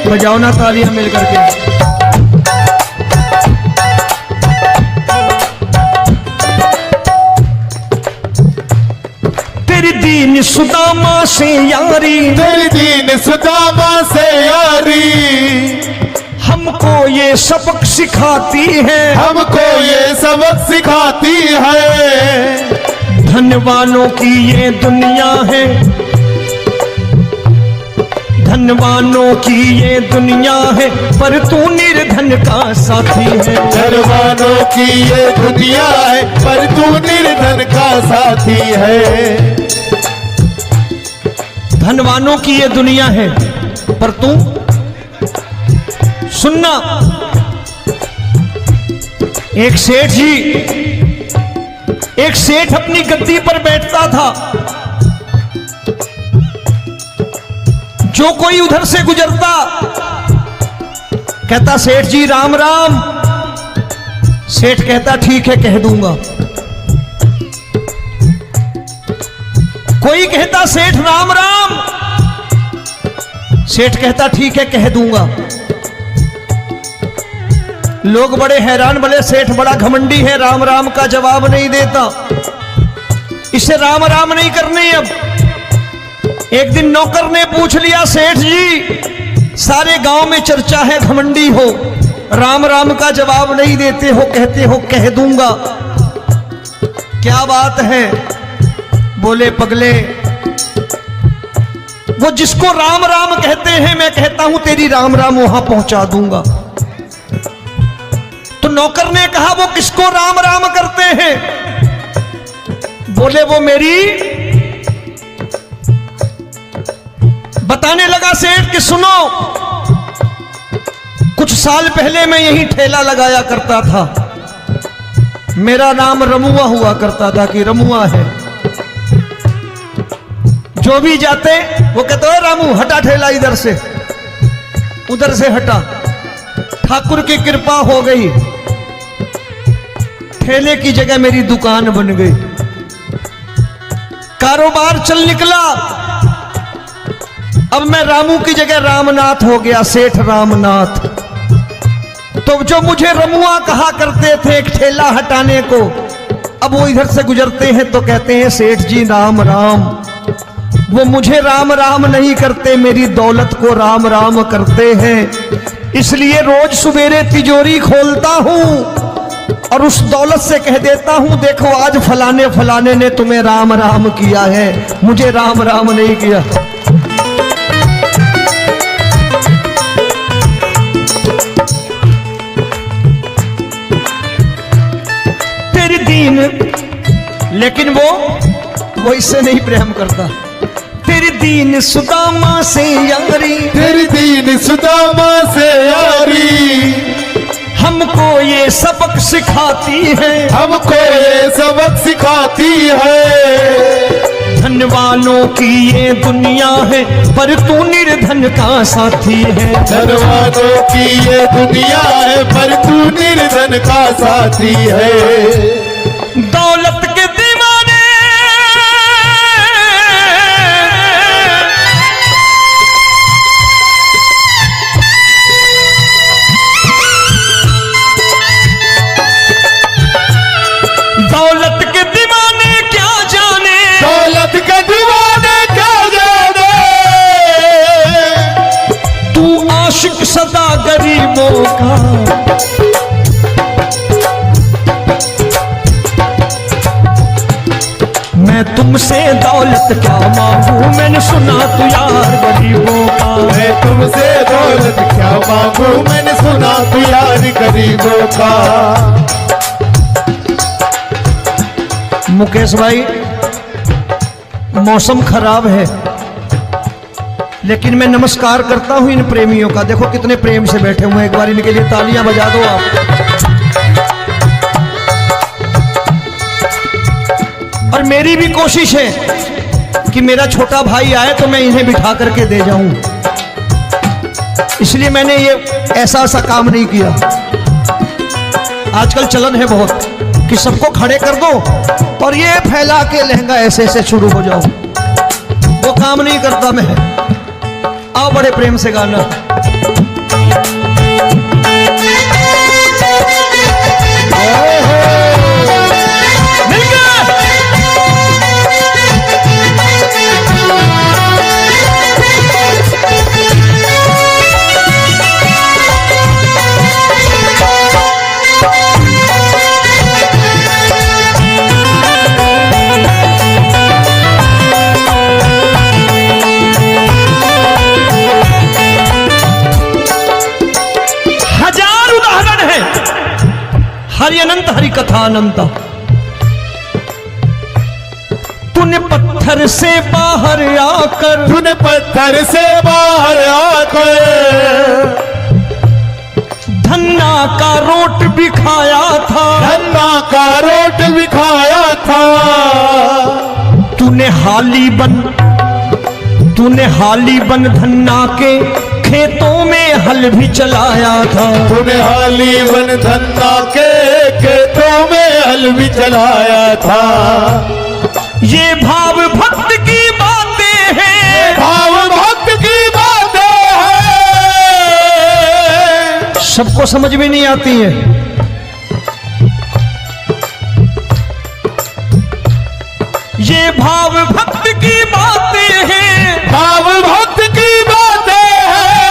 बजाओ ना तालियां मिल करके। तेरी दीन सुदामा से यारी, तेरी दीन सुदामा से यारी। हमको ये सबक सिखाती है, हमको ये सबक सिखाती है। धनवानों की ये दुनिया है, धनवानों की ये दुनिया है, पर तू निर्धन का साथी है। धनवानों की ये दुनिया है, पर तू निर्धन का साथी है। धनवानों की ये दुनिया है, पर तू सुनना। एक सेठ अपनी गद्दी पर बैठता था। जो कोई उधर से गुजरता कहता सेठ जी राम राम। सेठ कहता ठीक है कह दूंगा। कोई कहता सेठ राम राम। सेठ कहता ठीक है कह दूंगा। लोग बड़े हैरान, बोले सेठ बड़ा घमंडी है, राम राम का जवाब नहीं देता, इसे राम राम नहीं करने। अब एक दिन नौकर ने पूछ लिया सेठ जी सारे गांव में चर्चा है घमंडी हो, राम राम का जवाब नहीं देते हो, कहते हो कह दूंगा, क्या बात है? बोले पगले वो जिसको राम राम कहते हैं मैं कहता हूं तेरी राम राम वहां पहुंचा दूंगा। तो नौकर ने कहा वो किसको राम राम करते हैं? बोले वो मेरी। बताने लगा सेठ कि सुनो, कुछ साल पहले मैं यही ठेला लगाया करता था, मेरा नाम रमुआ हुआ करता था कि रमुआ है। जो भी जाते वो कहते हो रामू हटा ठेला इधर से, उधर से हटा। ठाकुर की कृपा हो गई, ठेले की जगह मेरी दुकान बन गई, कारोबार चल निकला। अब मैं रामू की जगह रामनाथ हो गया, सेठ रामनाथ। तो जो मुझे रमुआ कहा करते थे एक ठेला हटाने को, अब वो इधर से गुजरते हैं तो कहते हैं सेठ जी राम राम। वो मुझे राम राम नहीं करते, मेरी दौलत को राम राम करते हैं। इसलिए रोज सवेरे तिजोरी खोलता हूं और उस दौलत से कह देता हूं देखो आज फलाने फलाने ने तुम्हें राम राम किया है, मुझे राम राम नहीं किया। तेरी दीन लेकिन वो इससे नहीं प्रेम करता। तेरी दीन सुदामा से यारी, तेरी दीन सुदामा से यारी, हमको ये सबक सिखाती है, हमको ये सबक सिखाती है। धन वालों की ये दुनिया है, पर तू निर्धन का साथी है। धन वालों की ये दुनिया है, पर तू निर्धन का साथी है। दौलत के दीवाने दौलत के दीवाने क्या जाने, दौलत के दीवाने क्या जाने, तू आशिक सदा गरीबों का। मैं तुमसे दौलत क्या मांगू, मैंने सुना तू यार गरीबों का। मैं तुमसे दौलत क्या मांगू, मैंने सुना तू यार गरीबों का। मुकेश भाई, मौसम खराब है, लेकिन मैं नमस्कार करता हूं इन प्रेमियों का। देखो कितने प्रेम से बैठे हुए हैं, एक बार इनके लिए तालियां बजा दो आप। और मेरी भी कोशिश है कि मेरा छोटा भाई आए तो मैं इन्हें बिठा करके दे जाऊं, इसलिए मैंने ये ऐसा काम नहीं किया। आजकल चलन है बहुत कि सबको खड़े कर दो और ये फैला के लहंगा ऐसे ऐसे शुरू हो जाओ, वो काम नहीं करता मैं। आओ बड़े प्रेम से गाना। हरि अनंत हरि कथा अनंत। तूने पत्थर से बाहर आकर, तूने पत्थर से बाहर आकर धन्ना का रोट भी खाया था, धन्ना का रोट भी खाया था। तूने हाली बन धन्ना के खेतों में हल भी चलाया था। तूने हाली बन धन्ना के खेतों में हल भी चलाया था। ये भाव भक्त की बातें हैं, भाव भक्त की बातें हैं, सबको समझ में नहीं आती है। ये भाव भक्त की बातें हैं, भाव भक्त की बातें हैं।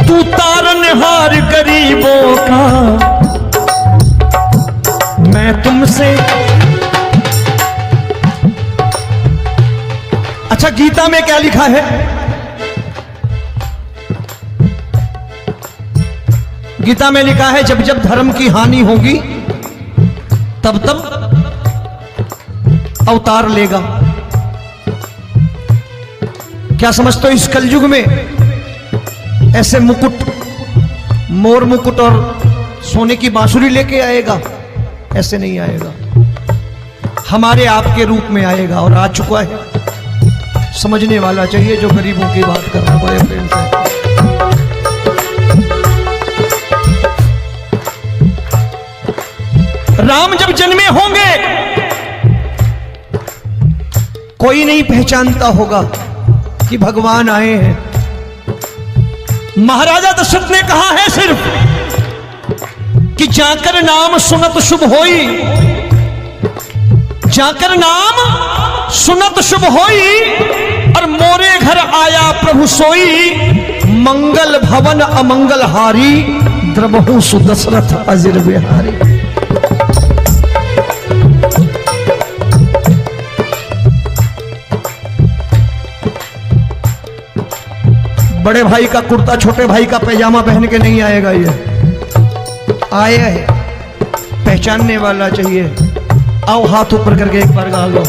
तू तारनहार गरीबों का, मैं तुमसे। अच्छा, गीता में क्या लिखा है? गीता में लिखा है जब जब धर्म की हानि होगी तब तब अवतार लेगा। क्या समझते हो, इस कलयुग में ऐसे मुकुट, मोर मुकुट और सोने की बांसुरी लेके आएगा? ऐसे नहीं आएगा, हमारे आपके रूप में आएगा और आ चुका है। समझने वाला चाहिए जो गरीबों की बात कर रहा है बड़े प्रेम से। राम जब जन्मे होंगे कोई नहीं पहचानता होगा कि भगवान आए हैं। महाराजा दशरथ ने कहा है सिर्फ कि जाकर नाम सुनत शुभ होई, जाकर नाम सुनत शुभ होई, और मोरे घर आया प्रभु सोई, मंगल भवन अमंगल हारी, द्रबहु सुदशरथ अजिर बिहारी। बड़े भाई का कुर्ता छोटे भाई का पैजामा पहन के नहीं आएगा, ये आए है, पहचानने वाला चाहिए। आओ हाथ ऊपर करके एक बार गा लो।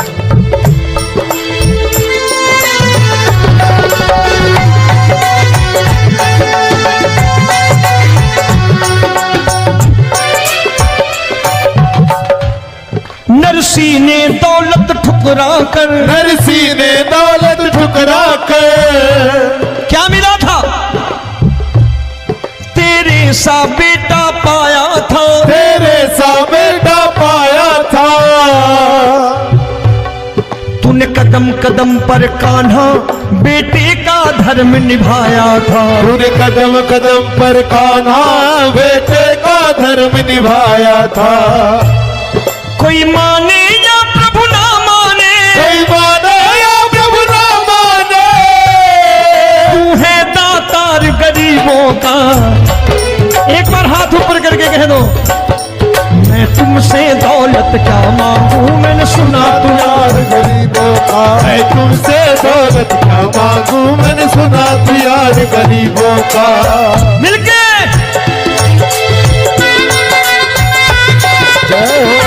नरसी ने दौलत ठुकरा कर, नरसी ने दौलत ठुकरा कर क्या मिला था? तेरे सा बेटा पाया था, तेरे सा बेटा पाया था। तूने कदम कदम पर कान्हा बेटे का धर्म निभाया था। तूने कदम कदम पर कान्हा बेटे का धर्म निभाया था। कोई माने या प्रभु ना माने, कोई माने या प्रभु ना माने, तू है दातार गरीबों का। एक बार हाथ ऊपर करके कह दो, मैं तुमसे दौलत क्या मांगू, मैंने सुना तू यार गरीबों का। मैं तुमसे दौलत क्या मांगू, मैंने सुना तू यार गरीबों का। मिलके जय हो।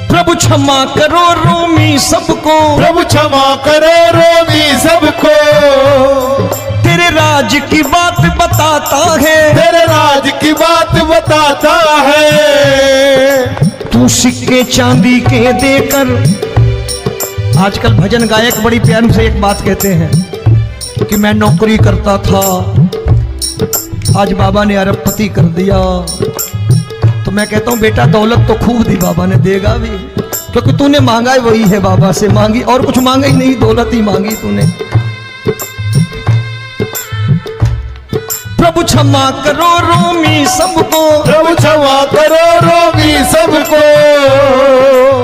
प्रभु क्षमा करो रोमी सबको, प्रभु क्षमा करो रोमी सबको। तेरे राज की बात बताता है, तेरे राज की बात बताता है। तू सिक्के चांदी के देकर। आजकल भजन गायक बड़ी प्यार से एक बात कहते हैं कि मैं नौकरी करता था, आज बाबा ने अरबपति कर दिया। तो मैं कहता हूं बेटा दौलत तो खूब दी बाबा ने, देगा भी, क्योंकि तूने मांगा ही वही है बाबा से, मांगी और कुछ मांगा ही नहीं, दौलत ही मांगी तूने। प्रभु क्षमा करो रोमी सबको, प्रभु क्षमा करो रोमी सबको।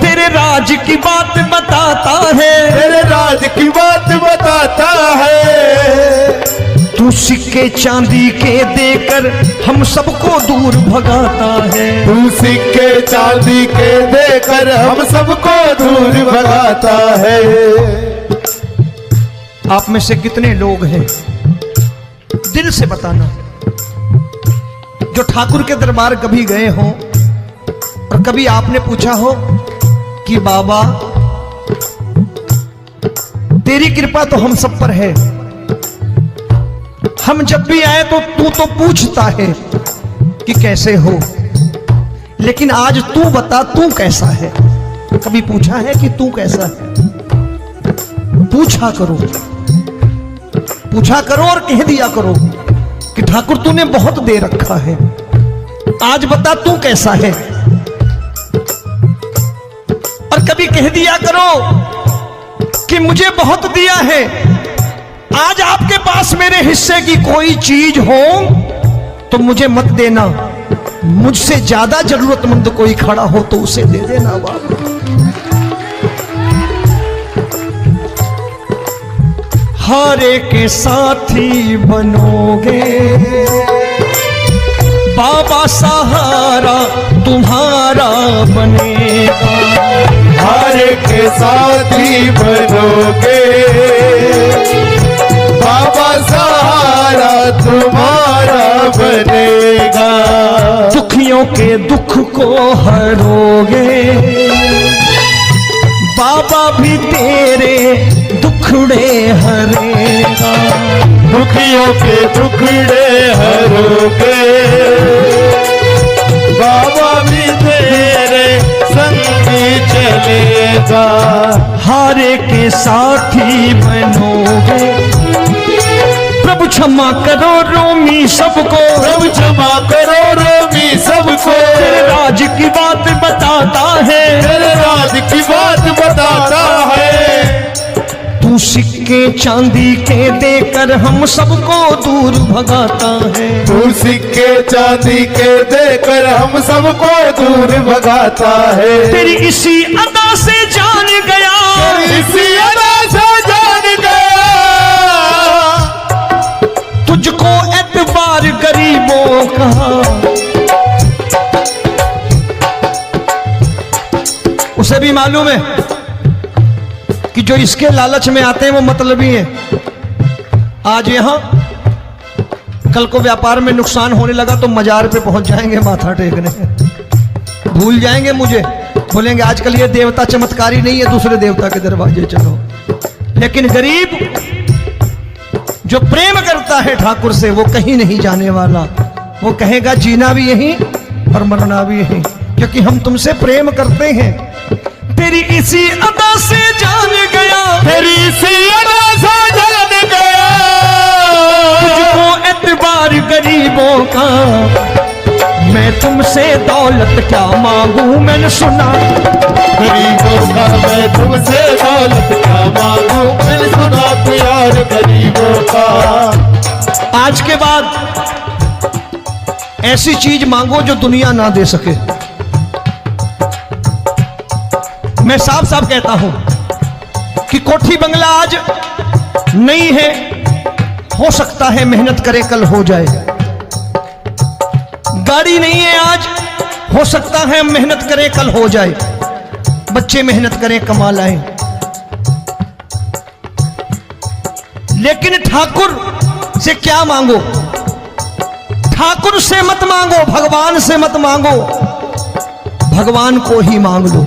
तेरे राज की बात बताता है, तेरे राज की बात बताता है। तू सिक्के चांदी के देकर हम सबको दूर भगाता है। तू सिक्के चांदी के देकर हम सबको दूर भगाता है। आप में से कितने लोग हैं, दिल से बताना, जो ठाकुर के दरबार कभी गए हो और कभी आपने पूछा हो कि बाबा तेरी कृपा तो हम सब पर है, हम जब भी आए तो तू तो पूछता है कि कैसे हो, लेकिन आज तू बता तू कैसा है। कभी पूछा है कि तू कैसा है? पूछा करो, पूछा करो और कह दिया करो कि ठाकुर तूने बहुत दे रखा है, आज बता तू कैसा है। और कभी कह दिया करो कि मुझे बहुत दिया है, आज आपके पास मेरे हिस्से की कोई चीज हो तो मुझे मत देना, मुझसे ज्यादा जरूरतमंद कोई खड़ा हो तो उसे दे देना बाबा। हारे के साथी बनोगे बाबा, सहारा तुम्हारा बनेगा। हारे के साथी बनोगे बाबा, सहारा तुम्हारा बनेगा। दुखियों के दुख को हरोगे बाबा, भी तेरे दुखड़े हरेगा। दुखियों के दुखड़े हरोगे बाबा, भी तेरे संगी चलेगा। हारे के साथी बनोगे, प्रभु क्षमा करो रोमी सबको, प्रभु क्षमा करो रोमी सबको। तेरे राज की बात बताता है, तेरे राज की बात बताता है। तू सिक्के चांदी के देकर हम सबको दूर भगाता है। तू सिक्के चांदी के देकर हम सबको दूर भगाता है। तेरी इसी अदा से जान इसी अदा से जान गया, तुझको एतबार गरीबों का। उसे भी मालूम है कि जो इसके लालच में आते हैं वो मतलबी हैं। आज यहां कल को व्यापार में नुकसान होने लगा तो मजार पे पहुंच जाएंगे माथा टेकने, भूल जाएंगे मुझे, बोलेंगे आजकल ये देवता चमत्कारी नहीं है, दूसरे देवता के दरवाजे चलो। लेकिन गरीब जो प्रेम करता है ठाकुर से वो कहीं नहीं जाने वाला, वो कहेगा जीना भी यहीं और मरना भी यहीं, क्योंकि हम तुमसे प्रेम करते हैं। तेरी इसी अदा से जान गया, तेरी इसी अदा से जान गया, तुझको एतबार गरीबों का। मैं तुमसे दौलत क्या मांगू, मैंने सुना गरीबों का मैं तुमसे दौलत क्या मांगू, मैंने सुना प्यार गरीबों का। आज के बाद ऐसी चीज मांगो जो दुनिया ना दे सके। मैं साफ साफ कहता हूं कि कोठी बंगला आज नहीं है, हो सकता है मेहनत करे कल हो जाए। गाड़ी नहीं है आज, हो सकता है मेहनत करें कल हो जाए। बच्चे मेहनत करें कमा लाएं, लेकिन ठाकुर से क्या मांगो? ठाकुर से मत मांगो, भगवान से मत मांगो, भगवान को ही मांग लो।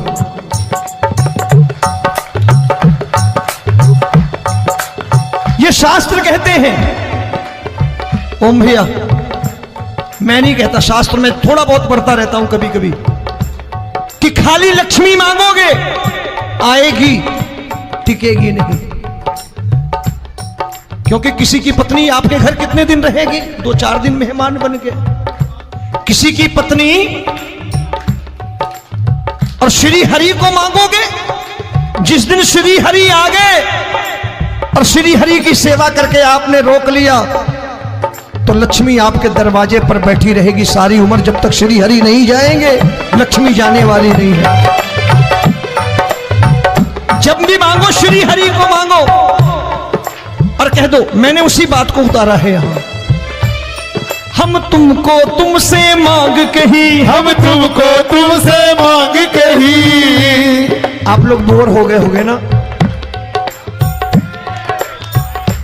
ये शास्त्र कहते हैं, ओम भैया मैं नहीं कहता, शास्त्र में थोड़ा बहुत पढ़ता रहता हूं कभी कभी, कि खाली लक्ष्मी मांगोगे आएगी, टिकेगी नहीं। क्योंकि किसी की पत्नी आपके घर कितने दिन रहेगी? 2-4 दिन मेहमान बन के। किसी की पत्नी और श्री हरि को मांगोगे, जिस दिन श्री हरि आ गए और श्री हरि की सेवा करके आपने रोक लिया तो लक्ष्मी आपके दरवाजे पर बैठी रहेगी सारी उम्र। जब तक श्री हरि नहीं जाएंगे लक्ष्मी जाने वाली नहीं है। जब भी मांगो श्री हरि को मांगो और कह दो मैंने उसी बात को उतारा है यहां, हम तुमको तुमसे मांग कही, हम तुमको तुमसे मांग कही। आप लोग बोर हो गए होंगे ना,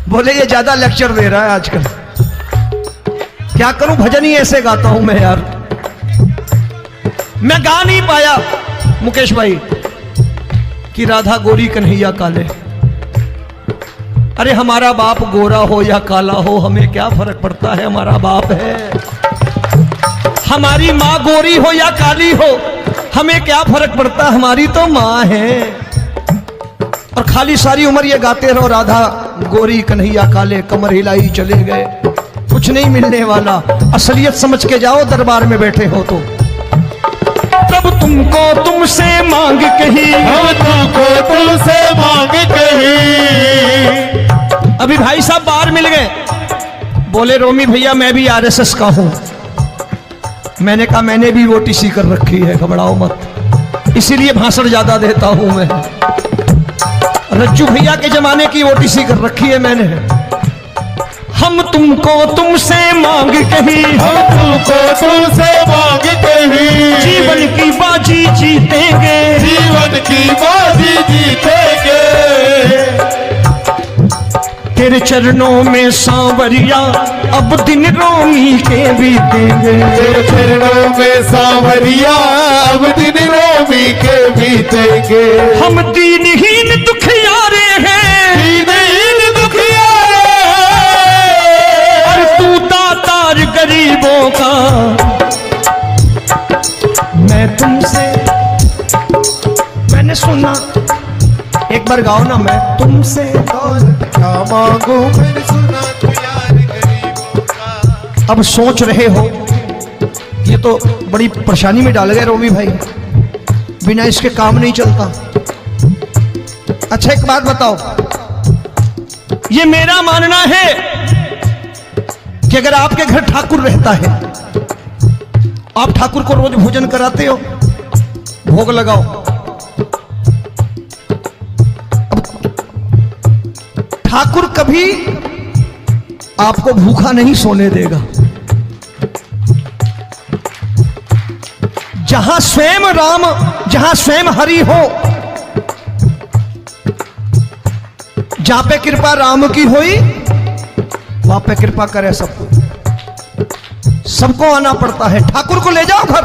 बोले ये ज्यादा लेक्चर दे रहा है आजकल। क्या करूं, भजन ही ऐसे गाता हूं मैं यार। मैं गा नहीं पाया मुकेश भाई कि राधा गोरी कन्हैया काले। अरे हमारा बाप गोरा हो या काला हो हमें क्या फर्क पड़ता है, हमारा बाप है। हमारी माँ गोरी हो या काली हो हमें क्या फर्क पड़ता, हमारी तो माँ है। और खाली सारी उम्र ये गाते रहो राधा गोरी कन्हैया काले, कमर हिलाई चले गए, कुछ नहीं मिलने वाला। असलियत समझ के जाओ दरबार में बैठे हो तो। तब तुमको तुमसे मांग कही, हम तुमको तुमसे मांग कही। अभी भाई साहब बाहर मिल गए, बोले रोमी भैया मैं भी आरएसएस का हूं। मैंने कहा मैंने भी ओटीसी कर रखी है, घबराओ मत, इसीलिए भाषण ज्यादा देता हूं मैं। रज्जू भैया के जमाने की ओटीसी कर रखी है मैंने। हम तुमको तुमसे मांग कही, हम तुमको तुमसे मांग कही। जीवन की बाजी जीतेंगे, जीवन की बाजी जीतेंगे। तेरे चरणों में सांवरिया अब दिन रोमी के बीतेंगे। तेरे चरणों में सांवरिया अब दिन रोमी के बीतेंगे। हम दीनहीन दुखियारे हैं, दीनहीन दुखियारे, और तू दातार गरीबों का। मैं तुमसे, मैंने सुना, एक बार गाओ ना, मैं तुमसे दौलत क्या मांगू, मैंने सुना प्यार गरीबों का। अब सोच रहे हो ये तो बड़ी परेशानी में डाल गए रोमी भाई, बिना इसके काम नहीं चलता। अच्छा एक बात बताओ, ये मेरा मानना है कि अगर आपके घर ठाकुर रहता है, आप ठाकुर को रोज भोजन कराते हो, भोग लगाओ। अब ठाकुर कभी आपको भूखा नहीं सोने देगा। जहां स्वयं राम, जहां स्वयं हरि हो, जहां पे कृपा राम की हुई वहां पे कृपा करे सबको। सबको आना पड़ता है। ठाकुर को ले जाओ घर।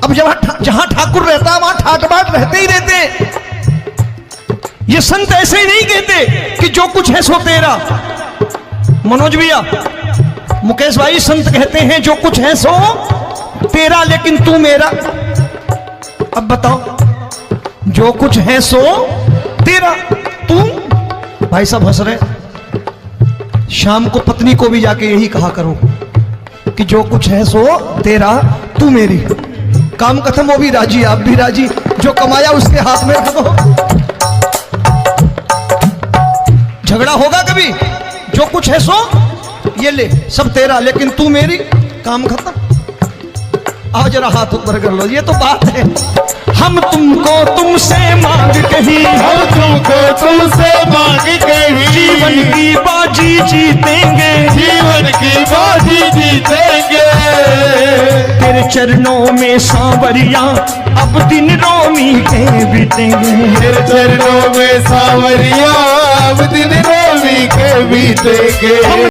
अब जहां ठाकुर रहता है वहां ठाट बाट रहते ही रहते। ये संत ऐसे ही नहीं कहते कि जो कुछ है सो तेरा। मनोज भैया, मुकेश भाई, संत कहते हैं जो कुछ है सो तेरा लेकिन तू मेरा। अब बताओ, जो कुछ है सो तेरा, तू। भाई साहब हंस रहे। शाम को पत्नी को भी जाके यही कहा करो कि जो कुछ है सो तेरा, तू मेरी। काम खत्म, वो भी राजी, आप भी राजी। जो कमाया उसके हाथ में रख दो। झगड़ा होगा कभी? जो कुछ है सो ये ले, सब तेरा लेकिन तू मेरी। काम खत्म। आओ जरा हाथ ऊपर कर लो। ये तो बात है। हम तुमको तुमसे मांग कहीं, हम तुमको तुमसे मांग कहीं, जीवन की बाजी जीतेंगे, जीवन की बाजी जीतेंगे। तेरे चरणों में सांवरिया अब दिन रोमी के बीतेंगे। तेरे चरणों में सांवरिया अब दिन रोमी के बीतेंगे।